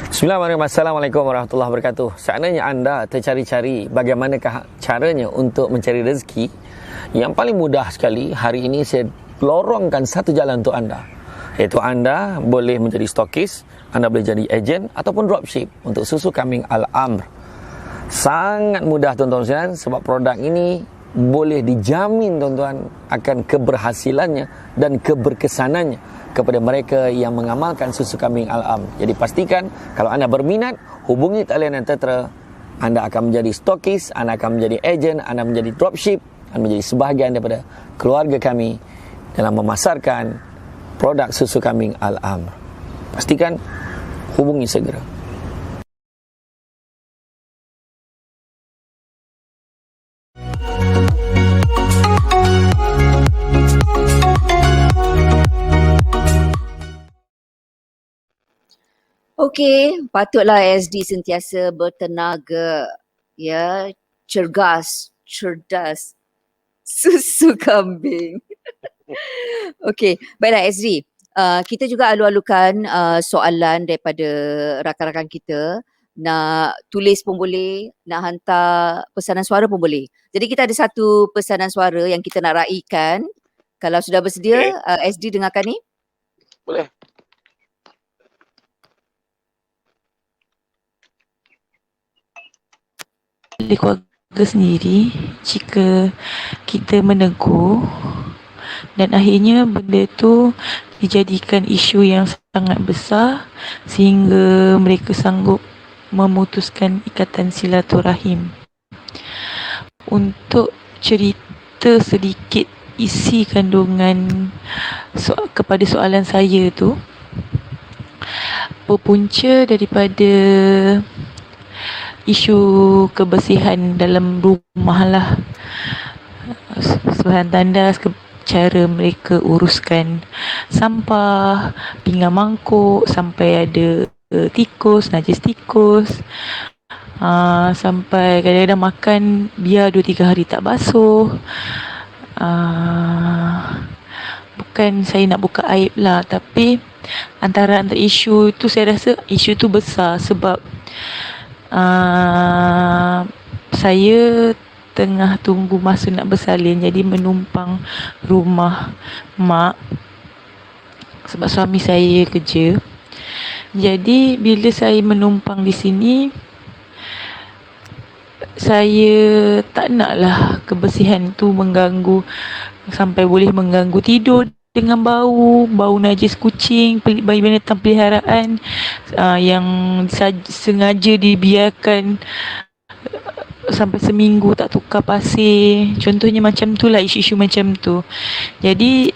Bismillahirrahmanirrahim. Assalamualaikum warahmatullahi wabarakatuh. Seandainya anda tercari-cari bagaimanakah caranya untuk mencari rezeki, yang paling mudah sekali, hari ini saya lorongkan satu jalan untuk anda. Iaitu anda boleh menjadi stokis, anda boleh jadi ejen ataupun dropship untuk susu kambing Al-Amr. Sangat mudah tuan-tuan sekalian, sebab produk ini boleh dijamin tuan-tuan akan keberhasilannya dan keberkesanannya kepada mereka yang mengamalkan susu kambing Al-Amr. Jadi pastikan kalau anda berminat, hubungi talian yang tertera. Anda akan menjadi stokis, anda akan menjadi ejen, anda menjadi dropship, anda menjadi sebahagian daripada keluarga kami dalam memasarkan produk susu kambing Al-Amr. Pastikan hubungi segera. Okey, patutlah SD sentiasa bertenaga, ya, cerdas, susu kambing. Okey, baiklah SD. Kita juga alu-alukan soalan daripada rakan-rakan kita. Nak tulis pun boleh, nak hantar pesanan suara pun boleh. Jadi kita ada satu pesanan suara yang kita nak raikan. Kalau sudah bersedia, SD dengarkan ni. Boleh. oleh keluarga sendiri jika kita menegur dan akhirnya benda tu dijadikan isu yang sangat besar sehingga mereka sanggup memutuskan ikatan silaturahim. Untuk cerita sedikit isi kandungan kepada soalan saya tu, berpunca daripada isu kebersihan dalam rumah lah, sebahan tandas cara mereka uruskan sampah, pinggan mangkuk, sampai ada tikus, najis tikus, sampai kadang-kadang makan biar 2-3 hari tak basuh. Bukan saya nak buka aib lah, tapi antara isu tu saya rasa isu tu besar sebab saya tengah tunggu masa nak bersalin, jadi menumpang rumah mak sebab suami saya kerja. Jadi bila saya menumpang di sini, saya tak naklah kebersihan tu mengganggu sampai boleh mengganggu tidur dengan bau najis kucing, binatang peliharaan yang sengaja dibiarkan sampai seminggu tak tukar pasir. Contohnya macam tu lah, isu-isu macam tu. Jadi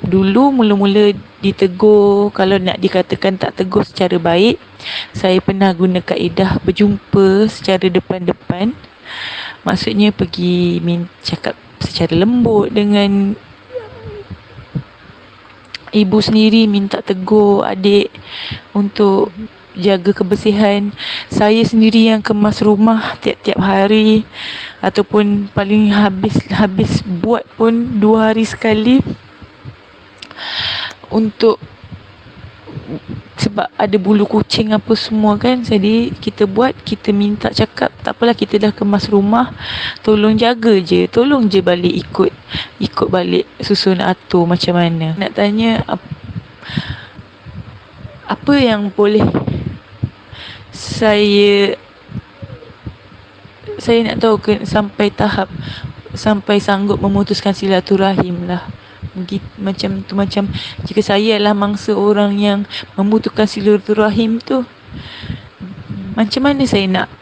dulu mula-mula ditegur, kalau nak dikatakan tak tegur secara baik, saya pernah guna kaedah berjumpa secara depan-depan. Maksudnya pergi cakap secara lembut dengan ibu sendiri, minta tegur adik untuk jaga kebersihan. Saya sendiri yang kemas rumah tiap-tiap hari, ataupun paling habis buat pun 2 hari sekali, untuk sebab ada bulu kucing apa semua kan. Jadi kita minta cakap, tak apalah, kita dah kemas rumah, tolong jaga je, tolong je balik ikut balik susun atur macam mana. Nak tanya apa yang boleh saya nak tahu sampai tahap sampai sanggup memutuskan silaturahim lah. Macam tu, macam jika saya adalah mangsa orang yang memutuskan silaturahim tu, macam mana saya nak?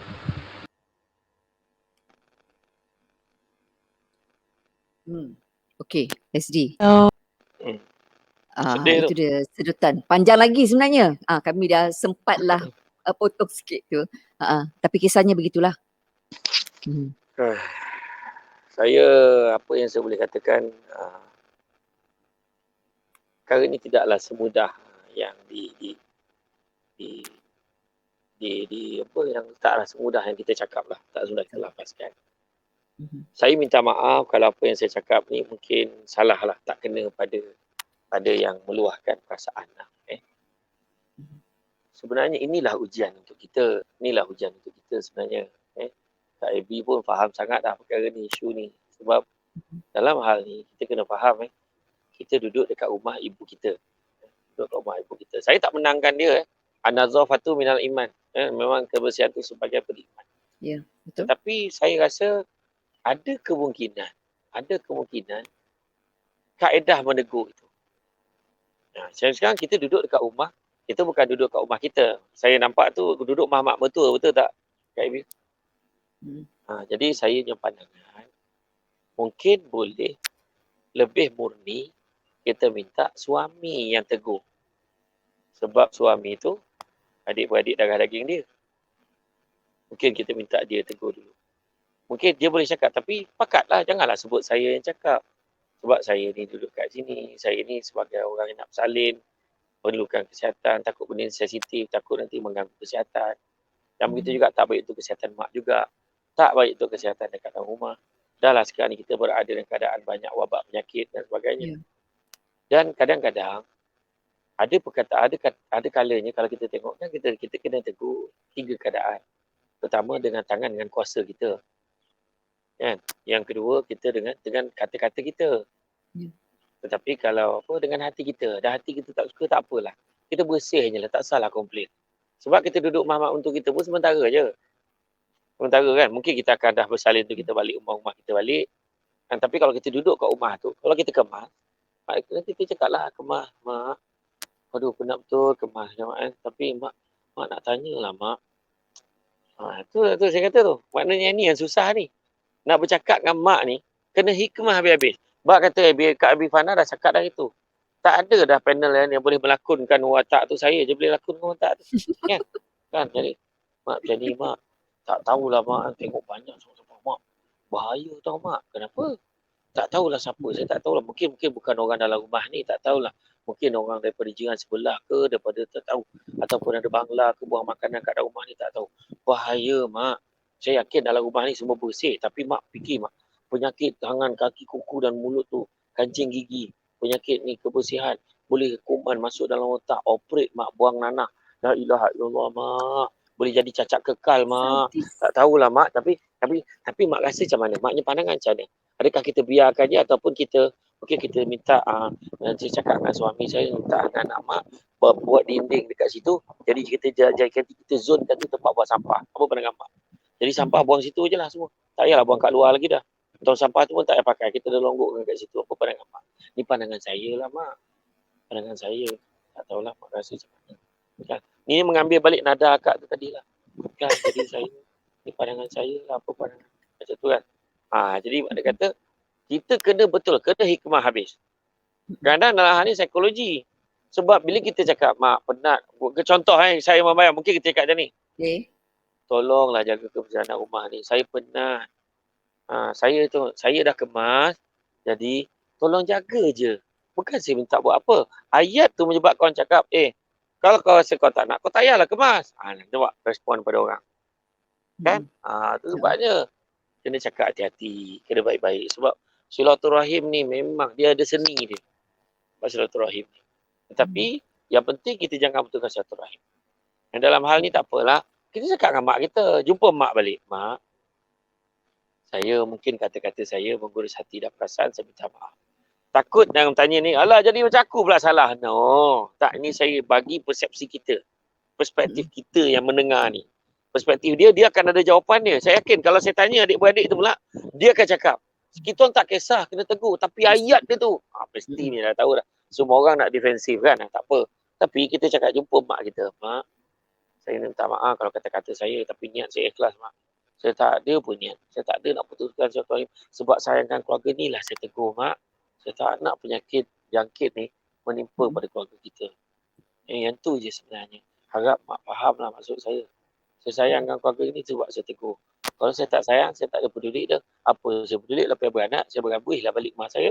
Okey, SD. Sedih Itu dia sedutan. Panjang lagi sebenarnya. Kami dah sempatlah potong sikit tu. Tapi kisahnya begitulah. Saya, apa yang saya boleh katakan, perkara ini tidaklah semudah yang apa yang taklah semudah yang kita cakap lah, tak semudah kita lafazkan. Saya minta maaf kalau apa yang saya cakap ni mungkin salah lah, tak kena pada yang meluahkan perasaan lah. Sebenarnya inilah ujian untuk kita, sebenarnya. Kak Abby pun faham sangat dah perkara ni, isu ni. Sebab dalam hal ni kita kena faham, kita duduk dekat rumah ibu kita. Saya tak menangkan dia. An-nazafatu minal iman. Memang kebersihan tu sebagai beriman. Ya, betul. Tetapi saya rasa ada kemungkinan kaedah menegur itu. Sekarang kita duduk dekat rumah, kita bukan duduk kat rumah kita. Saya nampak tu duduk mak mertua, betul tak Kak Abby? Jadi saya punya pandangan, mungkin boleh lebih murni kita minta suami yang tegur. Sebab suami tu adik-beradik darah daging dia. Mungkin kita minta dia tegur dulu. Mungkin dia boleh cakap, tapi pakatlah, janganlah sebut saya yang cakap. Sebab saya ni duduk kat sini, saya ni sebagai orang yang nak bersalin, perlukan kesihatan, takut benda ni sensitif, takut nanti mengganggu kesihatan. Dan begitu juga tak baik untuk kesihatan mak juga. Tak baik untuk kesihatan dekat dalam rumah. Dahlah sekarang ni kita berada dalam keadaan banyak wabak penyakit dan sebagainya. Dan kadang-kadang ada perkataan, ada kalanya kalau kita tengok kan kita kena tegur 3 keadaan. Pertama dengan tangan, dengan kuasa kita. Kan? Yang kedua kita dengan kata-kata kita. Tetapi kalau dengan hati kita, dah hati kita tak suka, tak apalah. Kita bersih je lah, tak salah komplain. Sebab kita duduk mak untuk kita pun sementara je. Sementara kan, mungkin kita akan dah bersalin tu kita balik rumah kita balik. Kan? Tapi kalau kita duduk kat rumah tu, kalau kita kemas, nanti kita cakap lah, kemas, mak. Aduh, penat betul kemas kan. Tapi mak nak tanyalah mak. Tu saya kata tu. Maknanya ni yang susah ni. Nak bercakap dengan mak ni, kena hikmah habis-habis. Mak kata, Kak Abifana dah cakap dah itu. Tak ada dah panel yang boleh melakonkan watak tu. Saya je boleh lakonkan watak tu. Kan? Jadi, mak macam ni, mak. Tak tahulah mak. Tengok banyak sama-sama mak. Bahaya tau mak. Kenapa? Tak tahulah siapa. Saya tak tahulah. Mungkin bukan orang dalam rumah ni. Tak tahulah. Mungkin orang daripada jiran sebelah ke. Daripada tak tahu. Ataupun ada bangla ke. Buang makanan kat dalam rumah ni. Tak tahu. Bahaya mak. Saya yakin dalam rumah ni semua bersih. Tapi mak fikir mak. Penyakit tangan, kaki, kuku dan mulut tu. Kancing gigi. Penyakit ni kebersihan. Boleh kuman masuk dalam otak. Operate mak. Buang nanah. La ilaha illallah mak. Boleh jadi cacat kekal mak. Tak tahulah mak. Tapi mak rasa macam mana? Maknya pandangan macam mana? Adakah kita biarkan dia ataupun kita minta saya cakap dengan suami saya minta anak mak buat dinding dekat situ. Jadi kita zone tu tempat buang sampah. Apa pandangan mak? Jadi sampah buang situ je lah semua. Tak payahlah buang kat luar lagi dah. Tong sampah tu pun tak payah pakai. Kita dah longgokkan kat situ. Apa pandangan mak? Ni pandangan saya lah mak. Pandangan saya. Tak tahulah mak rasa macam mana. Kan? Ni mengambil balik nada akak tu tadi lah. Kan? Jadi saya, ni pandangan saya lah. Apa pandangan? Macam tu kan? Jadi mak dia kata, kita kena hikmah habis. Kadang-kadang dalam hal ni psikologi. Sebab bila kita cakap, mak penat. Contoh saya membayar. Mungkin kita cakap macam ni. Okay. Tolonglah jaga kebersihanan rumah ni. Saya penat. Saya dah kemas. Jadi, tolong jaga je. Bukan saya minta buat apa. Ayat tu menyebabkan cakap, kalau kau rasa kau tak nak, kau tak payahlah kemas. Nampak respon pada orang. Kan? Tu sebabnya. Kena cakap hati-hati. Kena baik-baik. Sebab silaturahim ni memang dia ada seni dia. Silaturahim ni. Tetapi, yang penting kita jangan betulkan silaturahim. Dan dalam hal ni tak apalah. Kita cakap dengan mak kita. Jumpa mak balik. Mak, saya mungkin kata-kata saya menggurus hati dan perasaan. Saya minta maaf. Takut yang tanya ni, alah jadi macam aku pula salah. No. Tak, ini saya bagi persepsi kita. Perspektif kita yang mendengar ni. Perspektif dia akan ada jawapan dia. Saya yakin kalau saya tanya adik-beradik tu pula, dia akan cakap, kita orang tak kisah, kena tegur. Tapi ayat dia tu, mesti ni dah tahu dah. Semua orang nak defensif kan, tak apa. Tapi kita cakap jumpa mak kita, mak, saya minta maaf kalau kata-kata saya, tapi niat saya ikhlas mak. Saya tak ada pun niat. Saya tak ada nak putuskan sesuatu sebab sayangkan keluarga ni lah saya tegur mak. Saya tak nak penyakit jangkit ni menimpa pada keluarga kita. Yang tu je sebenarnya. Harap mak faham lah maksud saya. Saya sayangkan keluarga ni sebab saya tegur. Kalau saya tak sayang, saya tak ada peduli dah. Apa saya peduli lepas beranak, saya berabuih lah balik rumah saya.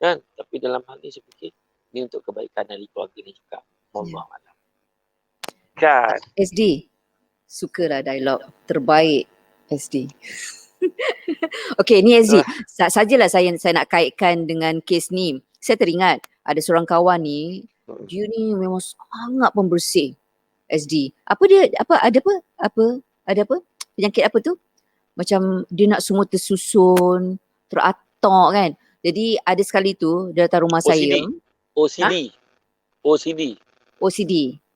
Kan? Tapi dalam hal ni saya fikir, ni untuk kebaikan dari keluarga ni juga. Allah malam. Kan? SD, sukalah dialog terbaik SD. Okey, ni SD. Sajalah saya nak kaitkan dengan kes ni. Saya teringat ada seorang kawan ni, dia ni memang sangat pembersih. SD. Ada apa? Penyakit apa tu? Macam dia nak semua tersusun, teratur kan. Jadi ada sekali tu dia datang rumah saya. OCD.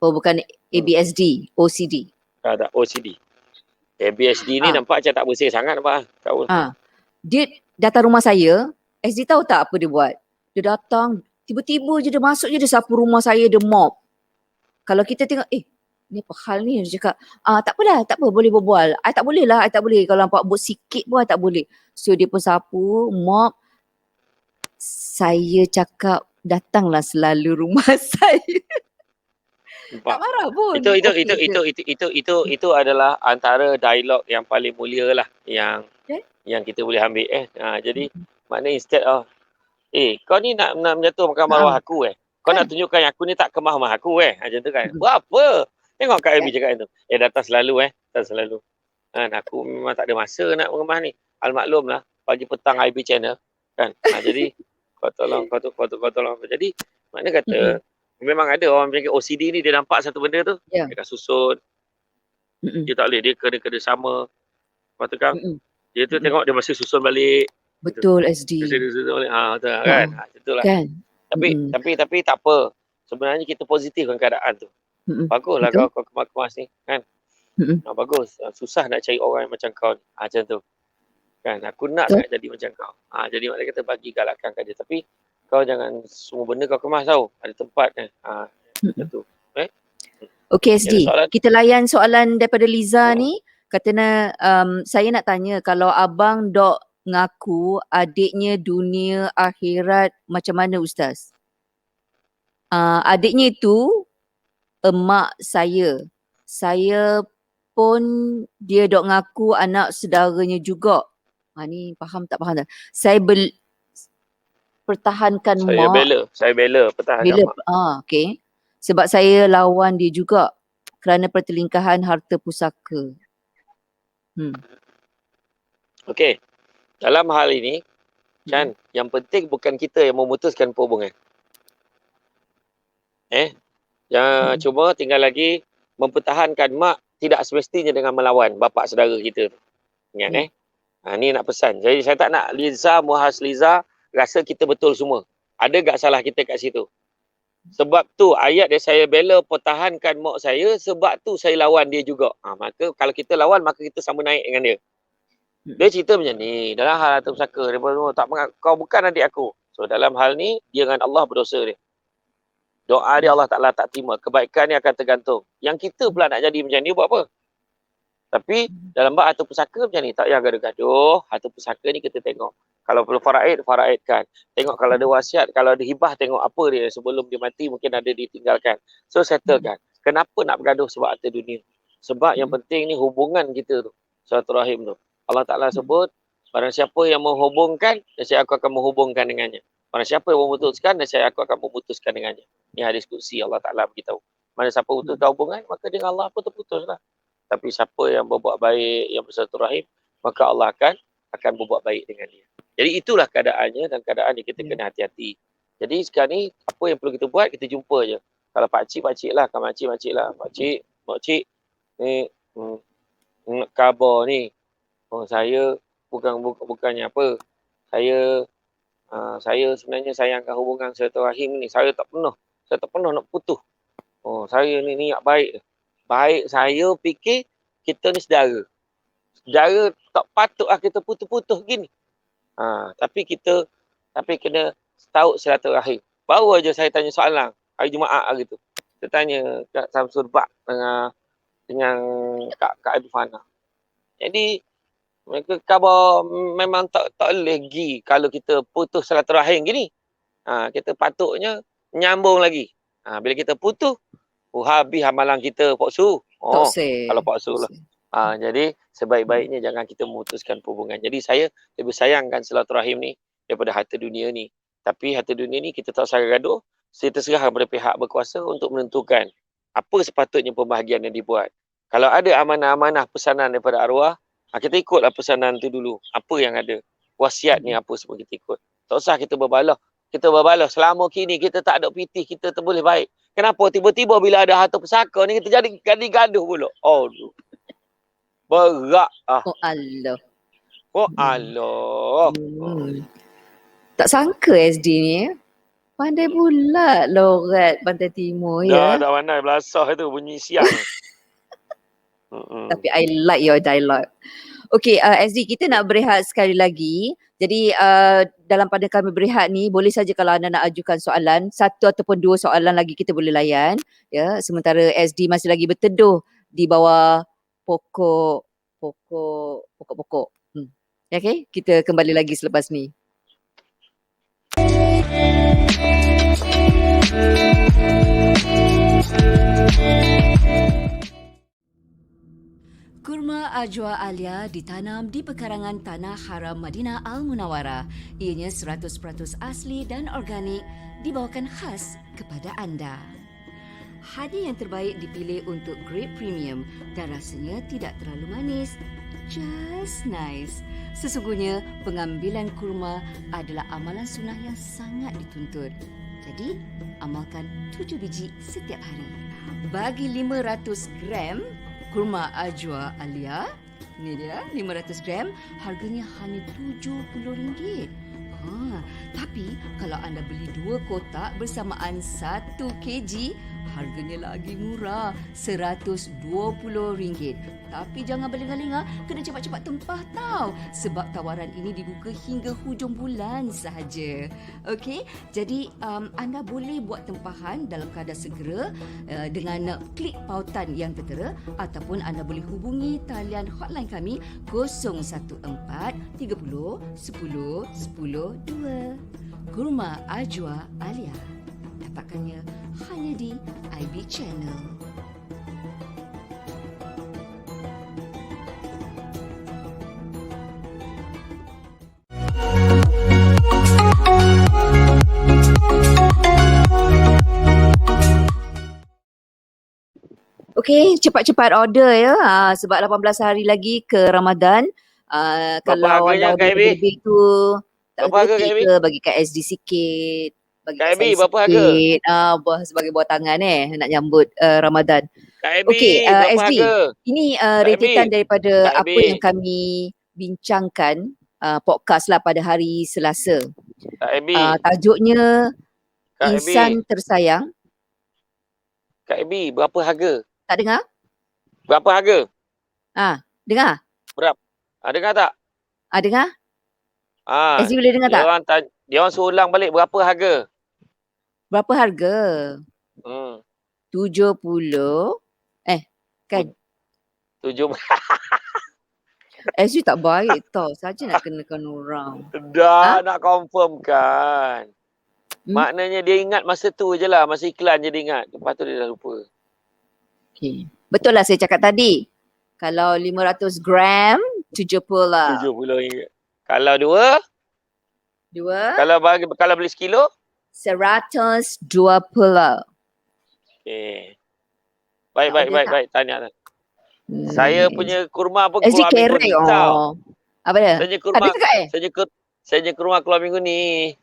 Oh bukan ABSD, OCD. Tak, OCD. ABSD ni nampak macam tak bersih sangat nampak. Dia datang rumah saya, SD tahu tak apa dia buat? Dia datang, tiba-tiba je dia masuk je dia sapu rumah saya, dia mop. Kalau kita tengok, ni apa hal ni? Dia cakap, tak apa, boleh berbual. I tak boleh lah, I tak boleh. Kalau nampak buat sikit pun I tak boleh. So dia pun sapu, mop. Saya cakap, datanglah selalu rumah saya. Tak marah pun. Itu adalah antara dialog yang paling mulia lah yang kita boleh ambil jadi maknanya instead of kau ni nak menjatuhkan maruah aku kau nak tunjukkan yang aku ni tak kemah rumah aku macam tu kan. Buat apa? Tengok Kak Amy cakap itu. Datang selalu aku memang tak ada masa nak mengemah ni. Al-maklum lah pagi petang IB channel kan. Jadi kau tolong. Jadi maknanya kata memang ada orang penyakit OCD ni dia nampak satu benda tu dia akan susun. Dia tak boleh, dia kena sama. Lepas tu kan dia tu tengok dia masih susun balik. Betul SD. Susun balik. Betul kan. Itulah. Kan. Tapi tak apa. Sebenarnya kita positifkan keadaan tu. Baguslah kau kemas-kemas ni kan. Bagus. Susah nak cari orang yang macam kau ni. Macam tu. Kan, aku nak Betul. sangat jadi macam kau. Jadi maknanya kita bagi galakkan kat dia. Tapi kau jangan semua benda kau kemas tau. Ada tempat kan. Macam tu. Okey Ada SD, soalan? kita layan soalan daripada Liza ni. Katanya saya nak tanya, kalau abang dok ngaku adiknya dunia akhirat macam mana Ustaz? Adiknya itu emak saya. Saya pun dia dok ngaku anak saudaranya juga. Ni faham tak? Saya pertahankan Saya mak. bela pertahankan mak. Okey. Sebab saya lawan dia juga kerana pertelingkahan harta pusaka. Okey. Dalam hal ini, Chan, yang penting bukan kita yang memutuskan perhubungan. Cuma tinggal lagi mempertahankan mak tidak semestinya dengan melawan bapa saudara kita. Ingat ni nak pesan. Jadi saya tak nak Liza, Muhas Liza rasa kita betul semua. Ada tak salah kita kat situ? Sebab tu ayat dia saya bela pertahankan mak saya, sebab tu saya lawan dia juga. Maka kalau kita lawan maka kita sama naik dengan dia. Dia cerita macam ni, dalam hal harta pusaka, dia tak kau bukan adik aku. So dalam hal ni dia dengan Allah berdosa dia. Doa dia Allah Ta'ala tak terima. Kebaikan ni akan tergantung. Yang kita pula nak jadi macam ni buat apa? Tapi dalam bab harta pusaka macam ni, tak payah gaduh-gaduh. Harta pusaka ni kita tengok. Kalau perlu faraidkan. Tengok kalau ada wasiat, kalau ada hibah, tengok apa dia sebelum dia mati mungkin ada ditinggalkan. So settlekan. Kenapa nak bergaduh sebab harta dunia? Sebab yang penting ni hubungan kita tu. Silaturahim tu. Allah Ta'ala sebut, barang siapa yang menghubungkan, saya aku akan menghubungkan dengannya. Barang siapa yang memutuskan, saya aku akan memutuskan dengannya. Ini hadis kursi Allah Ta'ala beritahu. Mana siapa putuskan hubungan, maka dengan Allah pun terputuslah. Tapi siapa yang berbuat baik, yang bersilaturahim, maka Allah akan berbuat baik dengan dia. Jadi itulah keadaannya dan keadaan yang kita kena hati-hati. Jadi sekarang ni, apa yang perlu kita buat, kita jumpa je. Kalau pakcik lah. Kalau makcik lah. Makcik, ni, khabar ni. Saya bukannya apa. Saya sebenarnya sayangkan hubungan silaturahim ni. Saya tak pernah nak putus. Saya ni niat baik. Baik saya fikir kita ni saudara. Saudara tak patutlah kita putus-putus gini. Tapi kena tahu silaturahim. Baru aja saya tanya soalan hari Jumaat hari tu. Saya tanya Kak Samsul Bak dengan Kak Adufana. Jadi mereka khabar memang tak lagi kalau kita putus silaturahim gini. Kita patutnya nyambung lagi. Bila kita putus, habis amalan kita Pak Su. Kalau Pak Su lah. Jadi sebaik-baiknya jangan kita memutuskan hubungan. Jadi saya lebih sayangkan silaturahim ni daripada harta dunia ni. Tapi harta dunia ni kita tak usah gaduh. Saya terserah kepada pihak berkuasa untuk menentukan apa sepatutnya pembahagian yang dibuat. Kalau ada amanah-amanah pesanan daripada arwah, kita ikutlah pesanan tu dulu. Apa yang ada. Wasiat ni apa semua kita ikut. Tak usah kita berbalah. Selama kini kita tak ada pitih, kita boleh baik. Kenapa tiba-tiba bila ada harta pusaka ni kita jadi gaduh pula? Berat. Allah. Allah. Tak sangka SD ni. Pandai pula lorat Pantai Timur ya. Dah pandai belasah tu bunyi siang. Tapi I like your dialogue. Okay, SD kita nak berehat sekali lagi. Jadi dalam pada kami berehat ni, boleh saja kalau anda nak ajukan soalan, satu ataupun dua soalan lagi kita boleh layan. Ya, sementara SD masih lagi berteduh di bawah pokok. Okay, kita kembali lagi selepas ni. Kurma Ajwa Alia ditanam di pekarangan Tanah Haram Madinah Al-Munawwarah. Ianya 100% asli dan organik, dibawakan khas kepada anda. Hadi yang terbaik dipilih untuk grade premium dan rasanya tidak terlalu manis. Just nice. Sesungguhnya pengambilan kurma adalah amalan sunnah yang sangat dituntut. Jadi, amalkan 7 biji setiap hari. Bagi 500 gram kurma Ajwa Alia, ni dia 500 gram, harganya hanya RM70. Tapi kalau anda beli 2 kotak bersamaan 1 kg, harganya lagi murah, RM120. Tapi jangan berlengah-lengah, kena cepat-cepat tempah tau. Sebab tawaran ini dibuka hingga hujung bulan sahaja. Okey, jadi anda boleh buat tempahan dalam keadaan segera dengan klik pautan yang tertera, ataupun anda boleh hubungi talian hotline kami 014 30 10 10 2. Kurma Ajwa Alia. Dapatkannya hanya di IB Channel. Okey, cepat-cepat order ya. Sebab 18 hari lagi ke Ramadan. Kalau harganya, anda Kak ada Eby? lebih tu, tak Berapa harga, gerti Kak Eby? ke bagi Kak SD sikit. Bagi Kak kat Eby, saya berapa harga? sikit. Sebagai buah tangan nak nyambut Ramadan. Kak Eby, Okey, berapa SD. harga? Ini Kak rentetan Eby, daripada Kak apa Eby, yang kami bincangkan podcast lah pada hari Selasa. Kak Eby, Tajuknya Kak Eby, Insan Tersayang. Kak Eby, berapa harga? Tak dengar? Berapa harga? Dengar? Berapa? Dengar tak? Dengar? Ah, SD boleh dengar dia tak? dia orang suruh ulang balik berapa harga? Berapa harga? Hmm. 70. Kan? 7. SD tak baik tau. Saja nak kenakan orang. Dah nak confirm kan. Hmm? Maknanya dia ingat masa tu je lah. Masa iklan je dia ingat. Lepas tu dia dah lupa. Okay. Betul lah saya cakap tadi. Kalau 500 gram, 70 lah. RM70. Kalau dua? Dua, Kalau beli sekilo? 120 lah. Okay. Tak order tak? Baik. Tanya. Saya punya kurma pun SD keluar minggu kerek. ni tau. Apa dia? Saya kurma, Ada cakap saya kurma keluar minggu ni.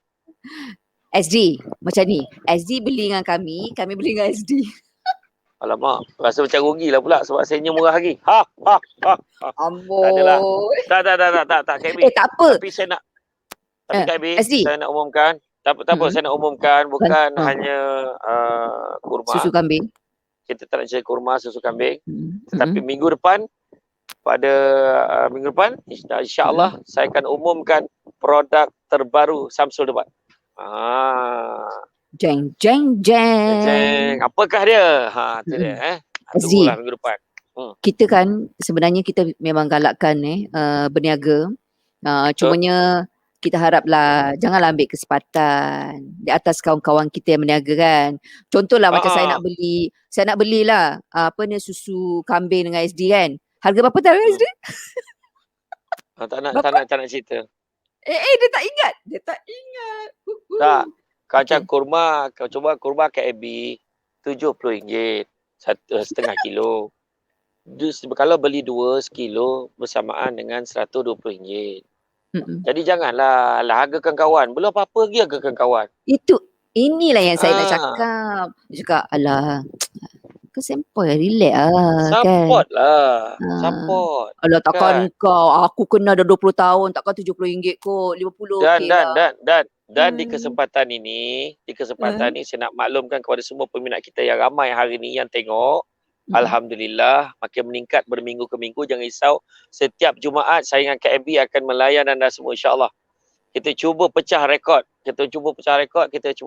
SD, macam ni. SD beli dengan kami beli dengan SD. Alamak, rasa macam rugi lah pula sebab saya murah lagi. Ha. Amboi. Tak adalah. Tak, KB. Tak apa. Tapi saya nak, KB, SD. saya nak umumkan. Tak apa, saya nak umumkan bukan hanya kurma. Susu kambing. Kita tak nak cari kurma susu kambing. Tetapi minggu depan, pada minggu depan, insyaAllah saya akan umumkan produk terbaru Samsul depan. Jeng. Apakah dia? Itu dia. Tunggulah minggu depan. Kita kan sebenarnya kita memang galakkan berniaga. Cumanya kita haraplah janganlah ambil kesempatan di atas kawan-kawan kita yang berniaga kan. Contohlah macam saya nak belilah susu kambing dengan SD kan. Harga berapa tahu SD? Tak nak cerita. Dia tak ingat. Tak. Kacang kurma, kau cuba kurma KB RM70 setengah kilo. Kalau beli 2 sekilo bersamaan dengan RM120. Jadi janganlah hargakan kawan. Belum apa-apa lagi hargakan kawan. Inilah yang saya nak cakap. Dia cakap, alah, kau sempoi relax lah kan. Support lah. Support. Alah takkan kau, aku kena dah 20 tahun, takkan RM70 kot, 50 okey lah. Dan di kesempatan ini saya nak maklumkan kepada semua peminat kita yang ramai hari ni yang tengok. Alhamdulillah makin meningkat berminggu ke minggu. Jangan risau. Setiap Jumaat saya dengan KB akan melayan anda semua insya-Allah. Kita cuba pecah rekod. Kita cuba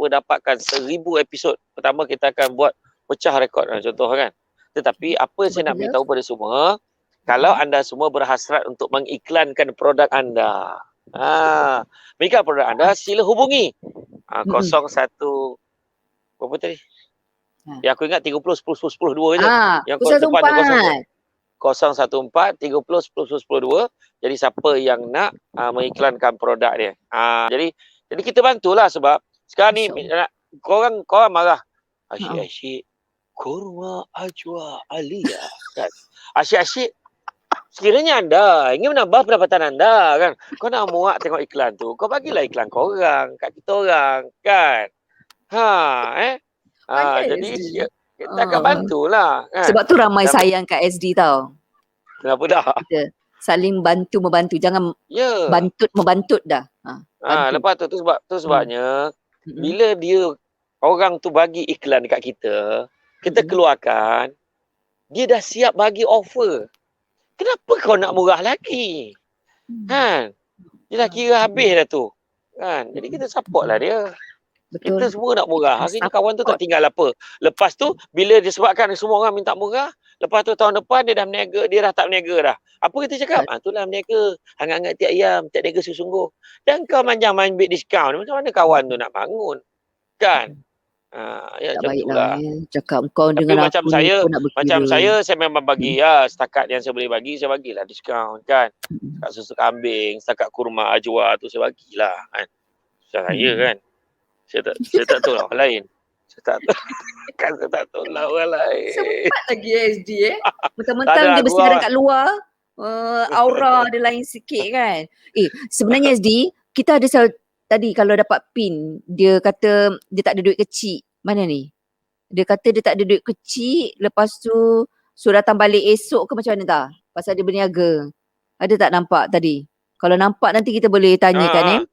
dapatkan 1000 episod. Pertama kita akan buat pecah rekod contoh kan. Tetapi apa saya nak beritahu pada semua, kalau anda semua berhasrat untuk mengiklankan produk anda. Mereka produk anda sila hubungi 01 berapa tadi? Yang aku ingat 30 10 10 10 2 je. Yang depan 014 30 10 10 10 2. Jadi siapa yang nak mengiklankan produk dia. Jadi kita bantulah sebab sekarang ni korang marah. Asyik kurma Ajwa Alia kan. Asyik sekiranya anda ingin menambah pendapatan anda kan. Kau nak muak tengok iklan tu. Kau bagilah iklan korang kat kita orang kan. Jadi kita akan bantulah kan. Sebab tu ramai sayang kat SD tau. Kenapa dah? Kita saling bantu-membantu. Jangan bantut-membantut dah. Lepas tu sebabnya bila dia orang tu bagi iklan dekat kita, kita keluarkan, dia dah siap bagi offer. Kenapa kau nak murah lagi? Kan? Dia dah kira habis dah tu. Kan? Jadi kita support lah dia. Betul. Kita semua nak murah. Hari ni kawan tu tak tinggal apa. Lepas tu, bila disebabkan semua orang minta murah, lepas tu tahun depan dia dah berniaga, dia dah tak berniaga dah. Apa kita cakap? Itulah berniaga. Hangat-hangat tiap ayam, tiap niaga sungguh-sungguh. Dan kau manjang main big discount. Macam mana kawan tu nak bangun? Kan? Ya Tak macam baik tu lah. lah. Cakap kau Tapi dengan macam aku saya, ni pun nak berkira. saya memang bagi setakat yang saya boleh bagi, saya bagilah diskaun kan. Setakat susu kambing, setakat kurma ajwa tu saya bagilah kan. Saya kan. Saya tak tahu lah orang lain. Saya tak tahu. Kan saya tak tahu lah orang lain. Sempat lagi SD Mentang-mentang Tak ada dia aku bersiaran lah. kat luar, aura dia lain sikit kan. Sebenarnya SD, kita ada tadi kalau dapat pin, dia kata dia tak ada duit kecil. Mana ni? Dia kata dia tak ada duit kecil, lepas tu suruh datang balik esok ke macam mana tak? Pasal dia berniaga. Ada tak nampak tadi? Kalau nampak nanti kita boleh tanyakan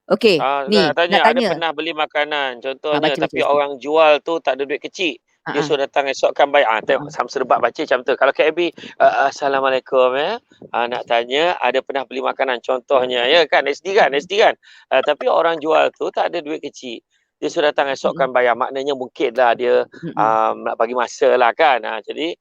Okey, ni Nak tanya, nak ada tanya. pernah beli makanan contohnya, Baca tapi sikit. orang jual tu tak ada duit kecil. Dia suruh datang esokkan bayar. Tengok Samsul Debat baca macam tu. Kalau KB, Assalamualaikum nak tanya, ada pernah beli makanan contohnya, ya kan, SD kan. Tapi orang jual tu tak ada duit kecil. Dia suruh datang esokkan bayar. Maknanya mungkin lah dia nak bagi masa lah kan. Jadi,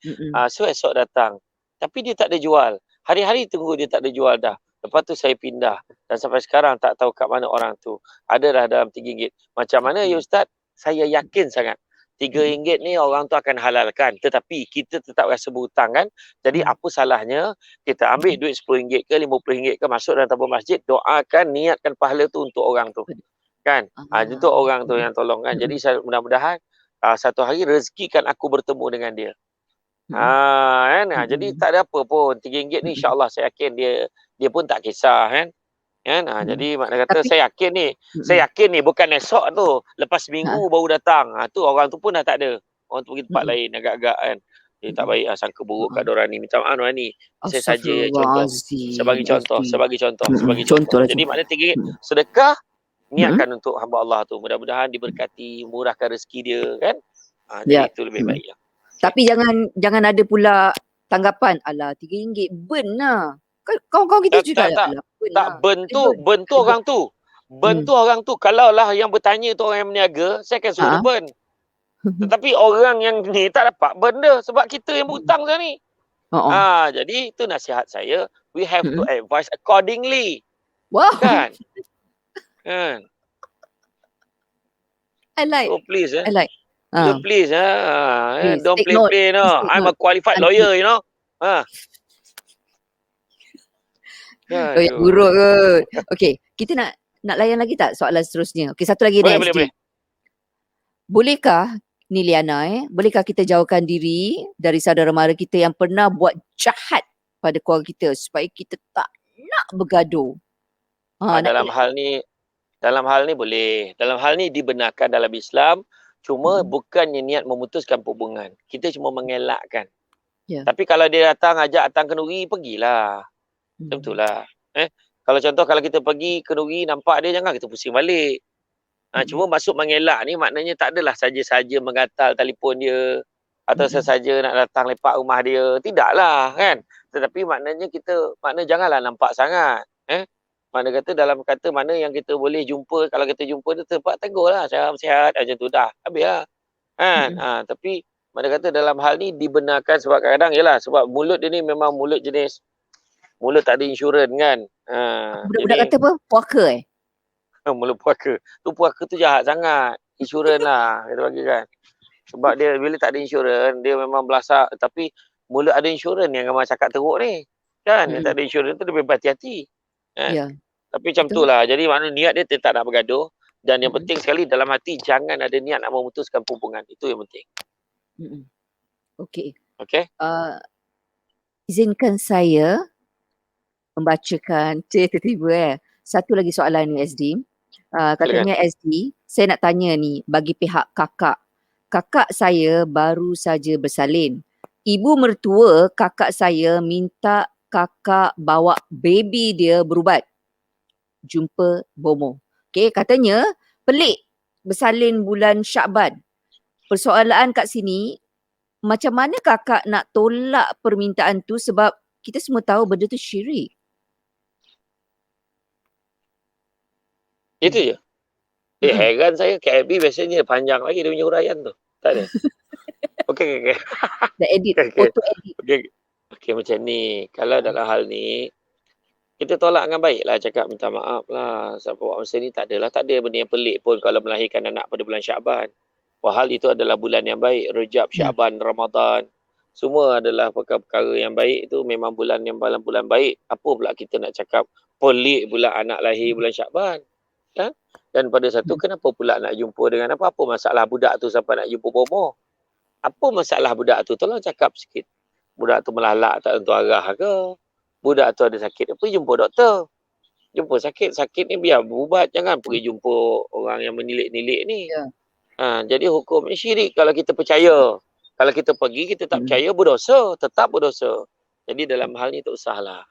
so esok datang. Tapi dia tak ada jual. Hari-hari tunggu dia tak ada jual dah. Lepas tu saya pindah. Dan sampai sekarang tak tahu kat mana orang tu. Ada dah dalam RM3. Macam mana ya Ustaz? Saya yakin sangat. RM3 ni orang tu akan halalkan. Tetapi kita tetap rasa berhutang kan. Jadi apa salahnya kita ambil duit RM10 ke RM50 ke masuk dalam tabung masjid. Doakan, niatkan pahala tu untuk orang tu. Kan? Untuk orang tu yang tolong kan. Jadi saya mudah-mudahan satu hari rezekikan aku bertemu dengan dia. Kan? Jadi tak ada apa pun. RM3 ni insyaAllah saya yakin dia pun tak kisah kan. Jadi makna kata saya yakin ni bukan esok tu, lepas seminggu baru datang. Tu orang tu pun dah tak ada. Orang tu pergi tempat lain agak-agak kan. Dia tak baik sangka buruk kat diorang ni. Minta maaf ni. Saya saja contoh. Saya bagi contoh. Jadi makna RM3 sedekah, niatkan untuk hamba Allah tu. Mudah-mudahan diberkati, murahkan rezeki dia kan. Jadi itu lebih baik lah. Tapi jangan ada pula tanggapan, alah RM3 burn lah. Kawan-kawan kita juga tak bentuk orang tu. Orang tu. Kalau lah yang bertanya tu orang yang berniaga, saya akan suruh dia burn. Tetapi orang yang ni tak dapat benda sebab kita yang berhutang sekarang ni. Jadi itu nasihat saya. We have to advise accordingly. Wow. Kan? I like. So please I like. So please don't play no. I'm a qualified lawyer, you know. Loyak buruk ke. Okey, kita nak layan lagi tak soalan seterusnya? Okey, satu lagi boleh. Bolehkah ni Liana bolehkah kita jauhkan diri dari saudara mara kita yang pernah buat jahat pada keluarga kita supaya kita tak nak bergaduh? Dalam hal ni boleh. Dalam hal ni dibenarkan dalam Islam. Cuma bukannya niat memutuskan hubungan. Kita cuma mengelakkan. Tapi kalau dia ajak datang kenduri, pergilah. Macam itulah. Kalau contoh kalau kita pergi kenduri nampak dia, jangan kita pusing balik. Cuma masuk mengelak ni maknanya tak adalah saja-saja menggatal telefon dia atau sesaja nak datang lepak rumah dia. Tidaklah kan. Tetapi maknanya janganlah nampak sangat. Mana kata dalam kata mana yang kita boleh jumpa, kalau kita jumpa dia tempat tegur lah. Salam sihat macam tu dah. Habis lah. Tapi mana kata dalam hal ni dibenarkan sebab kadang-kadang yalah sebab mulut dia ni memang mulut jenis mulut tak ada insurans kan. Budak-budak kata apa? Puaka mulut puaka. Puaka tu jahat sangat. Insurans lah kita bagi kan. Sebab dia bila tak ada insurans, dia memang belasak. Tapi mulut ada insurans yang memang cakap teruk ni. Kan? Dia tak ada insurans tu lebih berhati-hati. Tapi macam tu lah. Jadi maknanya niat dia tak nak bergaduh. Dan yang penting sekali dalam hati jangan ada niat nak memutuskan hubungan. Itu yang penting. Okey. Izinkan saya membacakan tiba-tiba satu lagi soalan ni SD. Katanya SD, saya nak tanya ni bagi pihak kakak. Kakak saya baru saja bersalin. Ibu mertua kakak saya minta kakak bawa baby dia berubat. Jumpa bomo. Okey, katanya pelik bersalin bulan Syakban. Persoalan kat sini, macam mana kakak nak tolak permintaan tu sebab kita semua tahu benda tu syirik. Itu je. Heran saya KLB biasanya panjang lagi dia punya huraian tu. Tak ada. Okey. Dah edit, Okey. auto edit. Okey macam ni. Kalau dalam hal ni kita tolak dengan baik lah, cakap minta maaf lah. Sebab buat masa ni tak adalah. Tak ada benda yang pelik pun kalau melahirkan anak pada bulan Syaban. Wahal itu adalah bulan yang baik. Rejab, Syaban, Ramadan. Semua adalah perkara-perkara yang baik tu memang bulan yang bulan baik. Apa pula kita nak cakap pelik pula anak lahir bulan Syaban. Kan? Dan pada satu, kenapa pula nak jumpa dengan apa masalah budak tu sampai nak jumpa bomoh? Apa masalah budak tu? Tolong cakap sikit. Budak tu melalak tak tentu arah ke? Budak tu ada sakit, pergi jumpa doktor. Jumpa sakit ni biar berubat. Jangan pergi jumpa orang yang menilik-nilik ni. Jadi hukum ni syirik kalau kita percaya. Kalau kita pergi, kita tak percaya, berdosa. Tetap berdosa. Jadi dalam hal ni tak usahlah.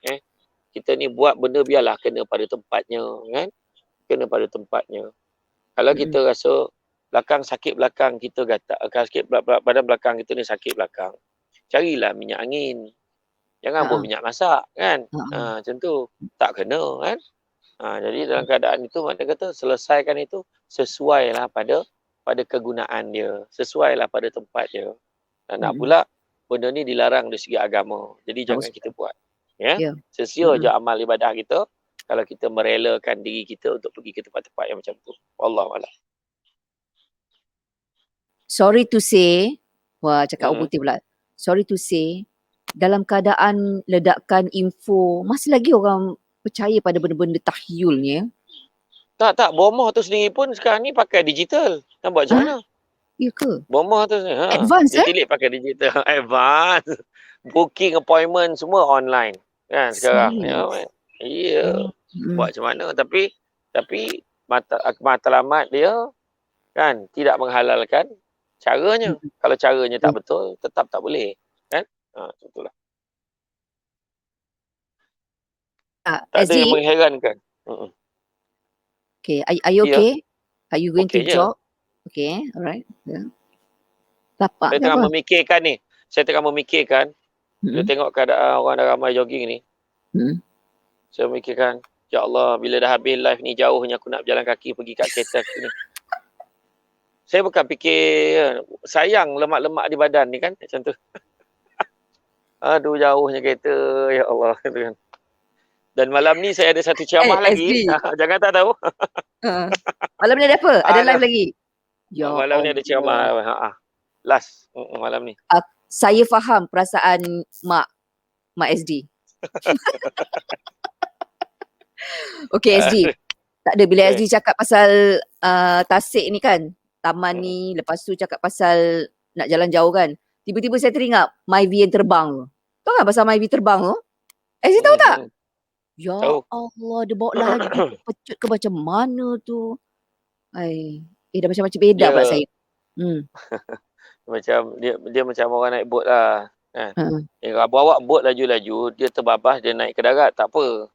Kita ni buat benda biarlah kena pada tempatnya. Kan? Kena pada tempatnya. Kalau kita rasa sakit belakang kita gatal, sakit badan belakang kita ni sakit belakang, carilah minyak angin. Jangan buat minyak masak kan. Macam tu. Tak kena kan. Jadi dalam keadaan itu makna kata selesaikan itu sesuailah pada kegunaan dia. Sesuailah pada tempat dia. Dan nak pula benda ni dilarang dari segi agama. Jadi jangan kita buat. Sesia je amal ibadah kita kalau kita merelakan diri kita untuk pergi ke tempat-tempat yang macam tu. Wallahualam. Sorry to say, cakap orang putih pula. Sorry to say, dalam keadaan ledakan info, masih lagi orang percaya pada benda-benda tahyul ni. Tak. Bomoh tu sendiri pun sekarang ni pakai digital. Nak buat macam mana? Ya ke? Bomoh tu Advance dia tilik pakai digital. Advance. Booking appointment semua online. Kan sekarang. Ya. Buat macam mana? Tapi matlamat dia kan tidak menghalalkan caranya. Kalau caranya tak betul, tetap tak boleh. Kan? Itulah. Tak ada yang mengherankan. Okay, are you okay? Are you going to jog? Okay, alright. Lapak Saya tengah memikirkan ni. Bila tengok keadaan orang dah ramai jogging ni. Saya memikirkan, ya Allah, bila dah habis live ni jauhnya aku nak berjalan kaki pergi kat kereta aku ni. Saya bukan fikir sayang lemak-lemak di badan ni kan macam tu. Aduh jauhnya kereta, ya Allah. Dan malam ni saya ada satu ceramah lagi. Jangan tak tahu. Malam ni ada apa? Ada live lagi? Ya malam ni ada ceramah. Last malam ni. Saya faham perasaan Mak SD. Okay SD. Tak ada bila SD cakap pasal Tasik ni kan. Taman ni. Lepas tu cakap pasal nak jalan jauh kan. Tiba-tiba saya teringat Myvi yang terbang tu. Tahu kan pasal Myvi terbang tu? SD tahu tak? Ya Allah, dia bawa laju pecut ke macam mana tu. Dah macam-macam beda pula saya. Macam dia macam orang naik bot lah. Bawa bot laju-laju, dia terbabas, dia naik ke darat, tak apa.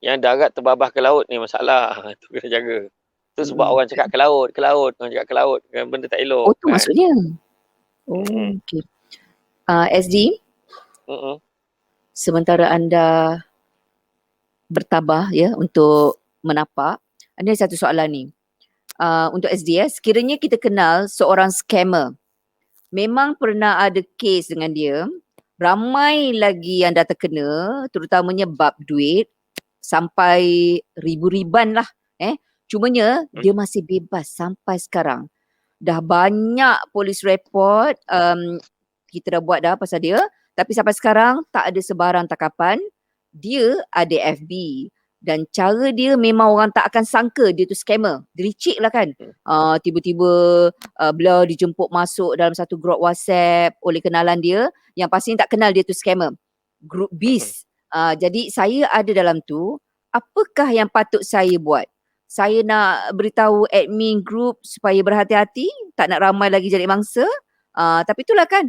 Yang darat terbabas ke laut ni masalah. Tu kena jaga. Tu sebab orang cakap ke laut. Orang cakap ke laut. Benda tak elok. Oh tu maksudnya. Okay. SD. Sementara anda bertabah ya untuk menapak, ada satu soalan ni. Untuk SD sekiranya kita kenal seorang scammer, memang pernah ada kes dengan dia, ramai lagi yang dah terkena, terutamanya bab duit, sampai ribu-riban lah. Cumanya dia masih bebas sampai sekarang. Dah banyak polis report kita dah buat dah pasal dia, tapi sampai sekarang tak ada sebarang tangkapan. Dia ada FB dan cara dia memang orang tak akan sangka dia tu scammer. Dia licik lah kan. Tiba-tiba beliau dijemput masuk dalam satu grup WhatsApp oleh kenalan dia yang pastinya tak kenal dia tu scammer. Grup Beast. Jadi saya ada dalam tu. Apakah yang patut saya buat? Saya nak beritahu admin group supaya berhati-hati, tak nak ramai lagi jadi mangsa. Tapi itulah kan,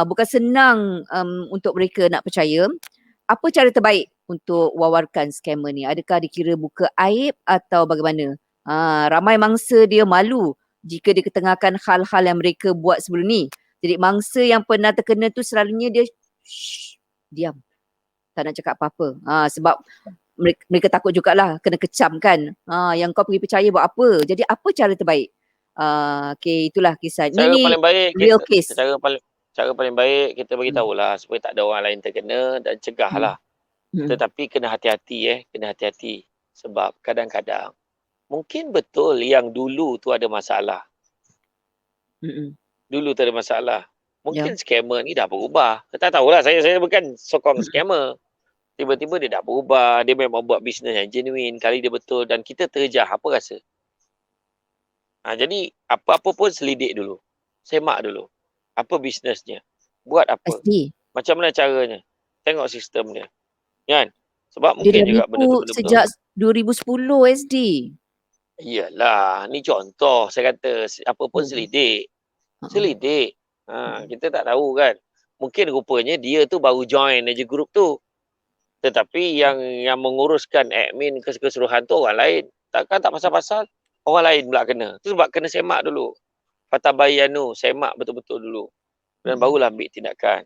bukan senang untuk mereka nak percaya. Apa cara terbaik untuk wawarkan scammer ni? Adakah dikira buka aib atau bagaimana? Ramai mangsa dia malu jika dia ketengahkan hal-hal yang mereka buat sebelum ni. Jadi mangsa yang pernah terkena tu selalunya dia diam. Tak nak cakap apa-apa. Sebab mereka takut jugalah kena kecam kan. Yang kau pergi percaya buat apa? Jadi apa cara terbaik? Okay, itulah kisah. Cara Ni paling baik real kita case. cara paling baik kita bagi tahulah supaya tak ada orang lain terkena dan cegahlah. Tetapi kena hati-hati kena hati-hati sebab kadang-kadang mungkin betul yang dulu tu ada masalah. Dulu tu ada masalah. Mungkin scammer ni dah berubah. Tak tahulah, saya bukan sokong scammer. Tiba-tiba dia dah berubah, dia memang buat bisnes yang genuine, kali dia betul dan kita terjah, apa rasa? Jadi apa-apa pun selidik dulu. Semak dulu. Apa bisnesnya? Buat apa? SD. Macam mana caranya? Tengok sistem dia. Kan? Sebab Dia mungkin dah juga benda tu nipu betul-betul. sejak 2010 SD. Iyalah, ni contoh saya kata apa pun selidik. Selidik. Kita tak tahu kan. Mungkin rupanya dia tu baru join aja grup tu. Tetapi yang menguruskan admin keseluruhan tu orang lain. Takkan tak pasal-pasal orang lain pula kena. Tu sebab kena semak dulu. Fatabayanu, semak betul-betul dulu. Dan barulah ambil tindakan.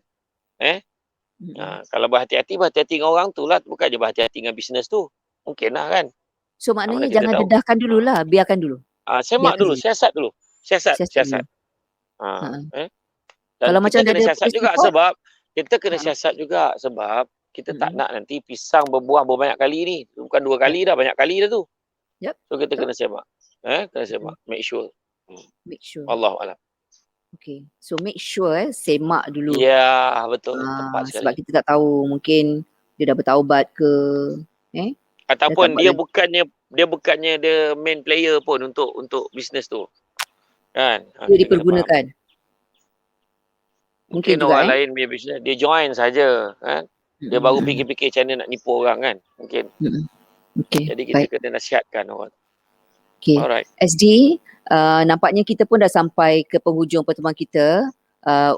Kalau berhati-hati dengan orang tu lah. Bukan je berhati-hati dengan bisnes tu. Mungkin lah kan. So maknanya jangan dedahkan dululah. Biarkan dulu. Semak dulu. Siasat dulu. Siasat. Dan kalau kita macam kena ada siasat juga report, sebab kita kena siasat juga sebab kita tak nak nanti pisang berbuah berbanyak kali ni. Bukan 2 kali dah, banyak kali dah tu. So kita kena semak. Kena semak. Make sure. Make sure. Wallahualam. Okay. So make sure semak dulu. Ya, betul. Tepat sekali. Sebab kita tak tahu mungkin dia dah bertaubat ke. Ataupun dia bukannya dia main player pun untuk bisnes tu. Kan? Dia dipergunakan. Mungkin juga, orang lain punya bisnes, dia join saja kan. Dia baru fikir-fikir macam mana nak nipu orang kan. Mungkin. Okay. Jadi kita kena nasihatkan orang. Okay. Alright. SD, nampaknya kita pun dah sampai ke penghujung pertemuan kita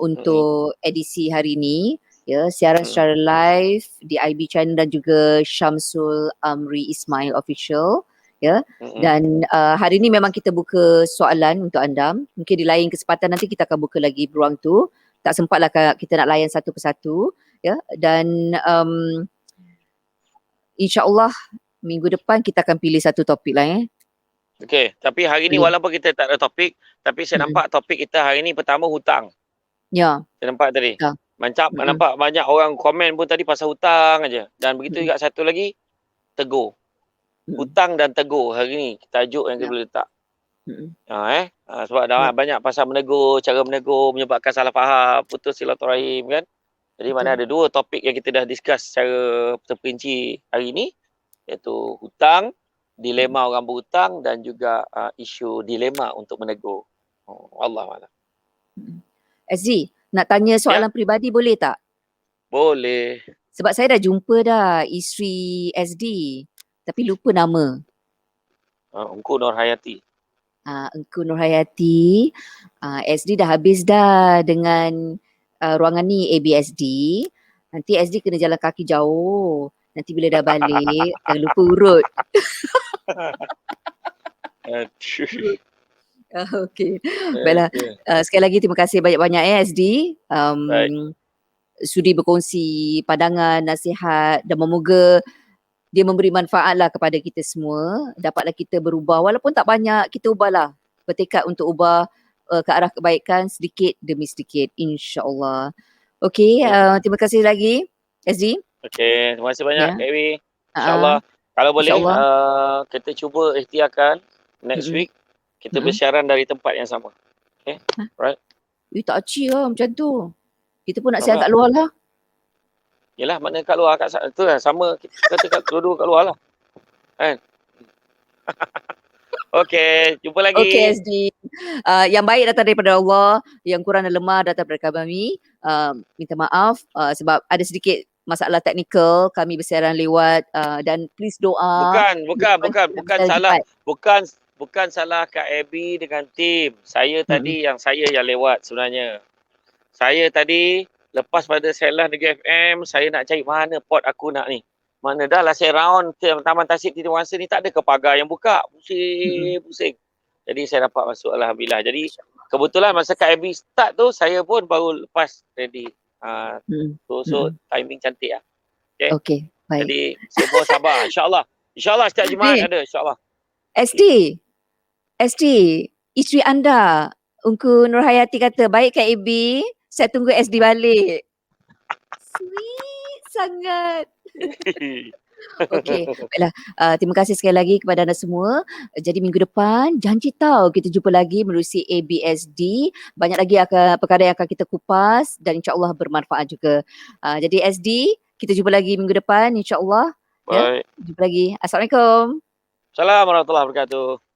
untuk edisi hari ini. Ya, siaran secara live di IB Channel dan juga Syamsul Amri Ismail Official. Ya. Dan hari ini memang kita buka soalan untuk anda. Mungkin di lain kesempatan nanti kita akan buka lagi peluang tu. Tak sempatlah kita nak layan satu persatu. Ya. Dan insya-Allah minggu depan kita akan pilih satu topik lah. Okey, tapi hari ni walaupun kita tak ada topik, tapi saya nampak topik kita hari ni pertama hutang. Ya. Saya nampak tadi. Macam nampak banyak orang komen pun tadi pasal hutang aja. Dan begitu juga satu lagi, tegur. Hutang dan tegur hari ni tajuk yang kita boleh letak. Sebab dah banyak pasal menegur, cara menegur menyebabkan salah faham, putus silaturahim kan. Jadi mana ada 2 topik yang kita dah discuss secara terperinci hari ni, iaitu hutang, dilema orang berhutang dan juga isu dilema untuk menegur. Allahuakbar. SZ, nak tanya soalan peribadi boleh tak? Boleh. Sebab saya dah jumpa dah isteri SD tapi lupa nama. Engku Nurhayati. Engku Nurhayati. SD dah habis dah dengan ruangan ni ABSD. Nanti SD kena jalan kaki jauh. Nanti bila dah balik, jangan lupa urut. Okey. Baiklah. Sekali lagi terima kasih banyak-banyak SD. Sudi berkongsi pandangan, nasihat dan memoga dia memberi manfaat lah kepada kita semua. Dapatlah kita berubah. Walaupun tak banyak, kita ubahlah. Bertekad untuk ubah ke arah kebaikan sedikit demi sedikit. InsyaAllah. Okey. Terima kasih lagi SD. Okey. Terima kasih banyak Kak Ewi. InsyaAllah. Kalau boleh kita cuba ikhtiarkan next week. Kita bersiaran dari tempat yang sama. Okay? Right? Tak aci lah macam tu. Kita pun nak siaran kat luar lah. Yelah, mana kat luar. Itu lah, sama. Kita kata dua-dua kat luar lah. Kan? Okey, jumpa lagi. Okey SD. Yang baik datang daripada Allah. Yang kurang dan lemah datang daripada kami. Minta maaf sebab ada sedikit masalah teknikal. Kami bersiaran lewat dan please doa. Bukan salah. Bukan salah Kak Abby dengan tim. Saya tadi yang lewat sebenarnya. Saya tadi lepas pada Selah Negeri FM, saya nak cari mana pot aku nak ni. Mana dah lah saya round Taman Tasik Titi Wangsa ni tak ada ke pagar yang buka. Pusing. Jadi saya dapat masuk alhamdulillah. Jadi kebetulan masa Kak Abby start tu, saya pun baru lepas ready. So timing cantik lah. Okay. Okey, baik. Jadi semua sabar. InsyaAllah. InsyaAllah setiap Jumaat ada. InsyaAllah. SD, isteri anda, Ungku Nurhayati kata, baik Kak Abby, saya tunggu SD balik. Sweet sangat. Okey, baiklah. Terima kasih sekali lagi kepada anda semua. Jadi minggu depan, janji tahu kita jumpa lagi menerusi ABSD. Banyak lagi perkara yang akan kita kupas dan insyaAllah bermanfaat juga. Jadi SD, kita jumpa lagi minggu depan insyaAllah. Baik. Ya, jumpa lagi. Assalamualaikum. Assalamualaikum warahmatullahi wabarakatuh.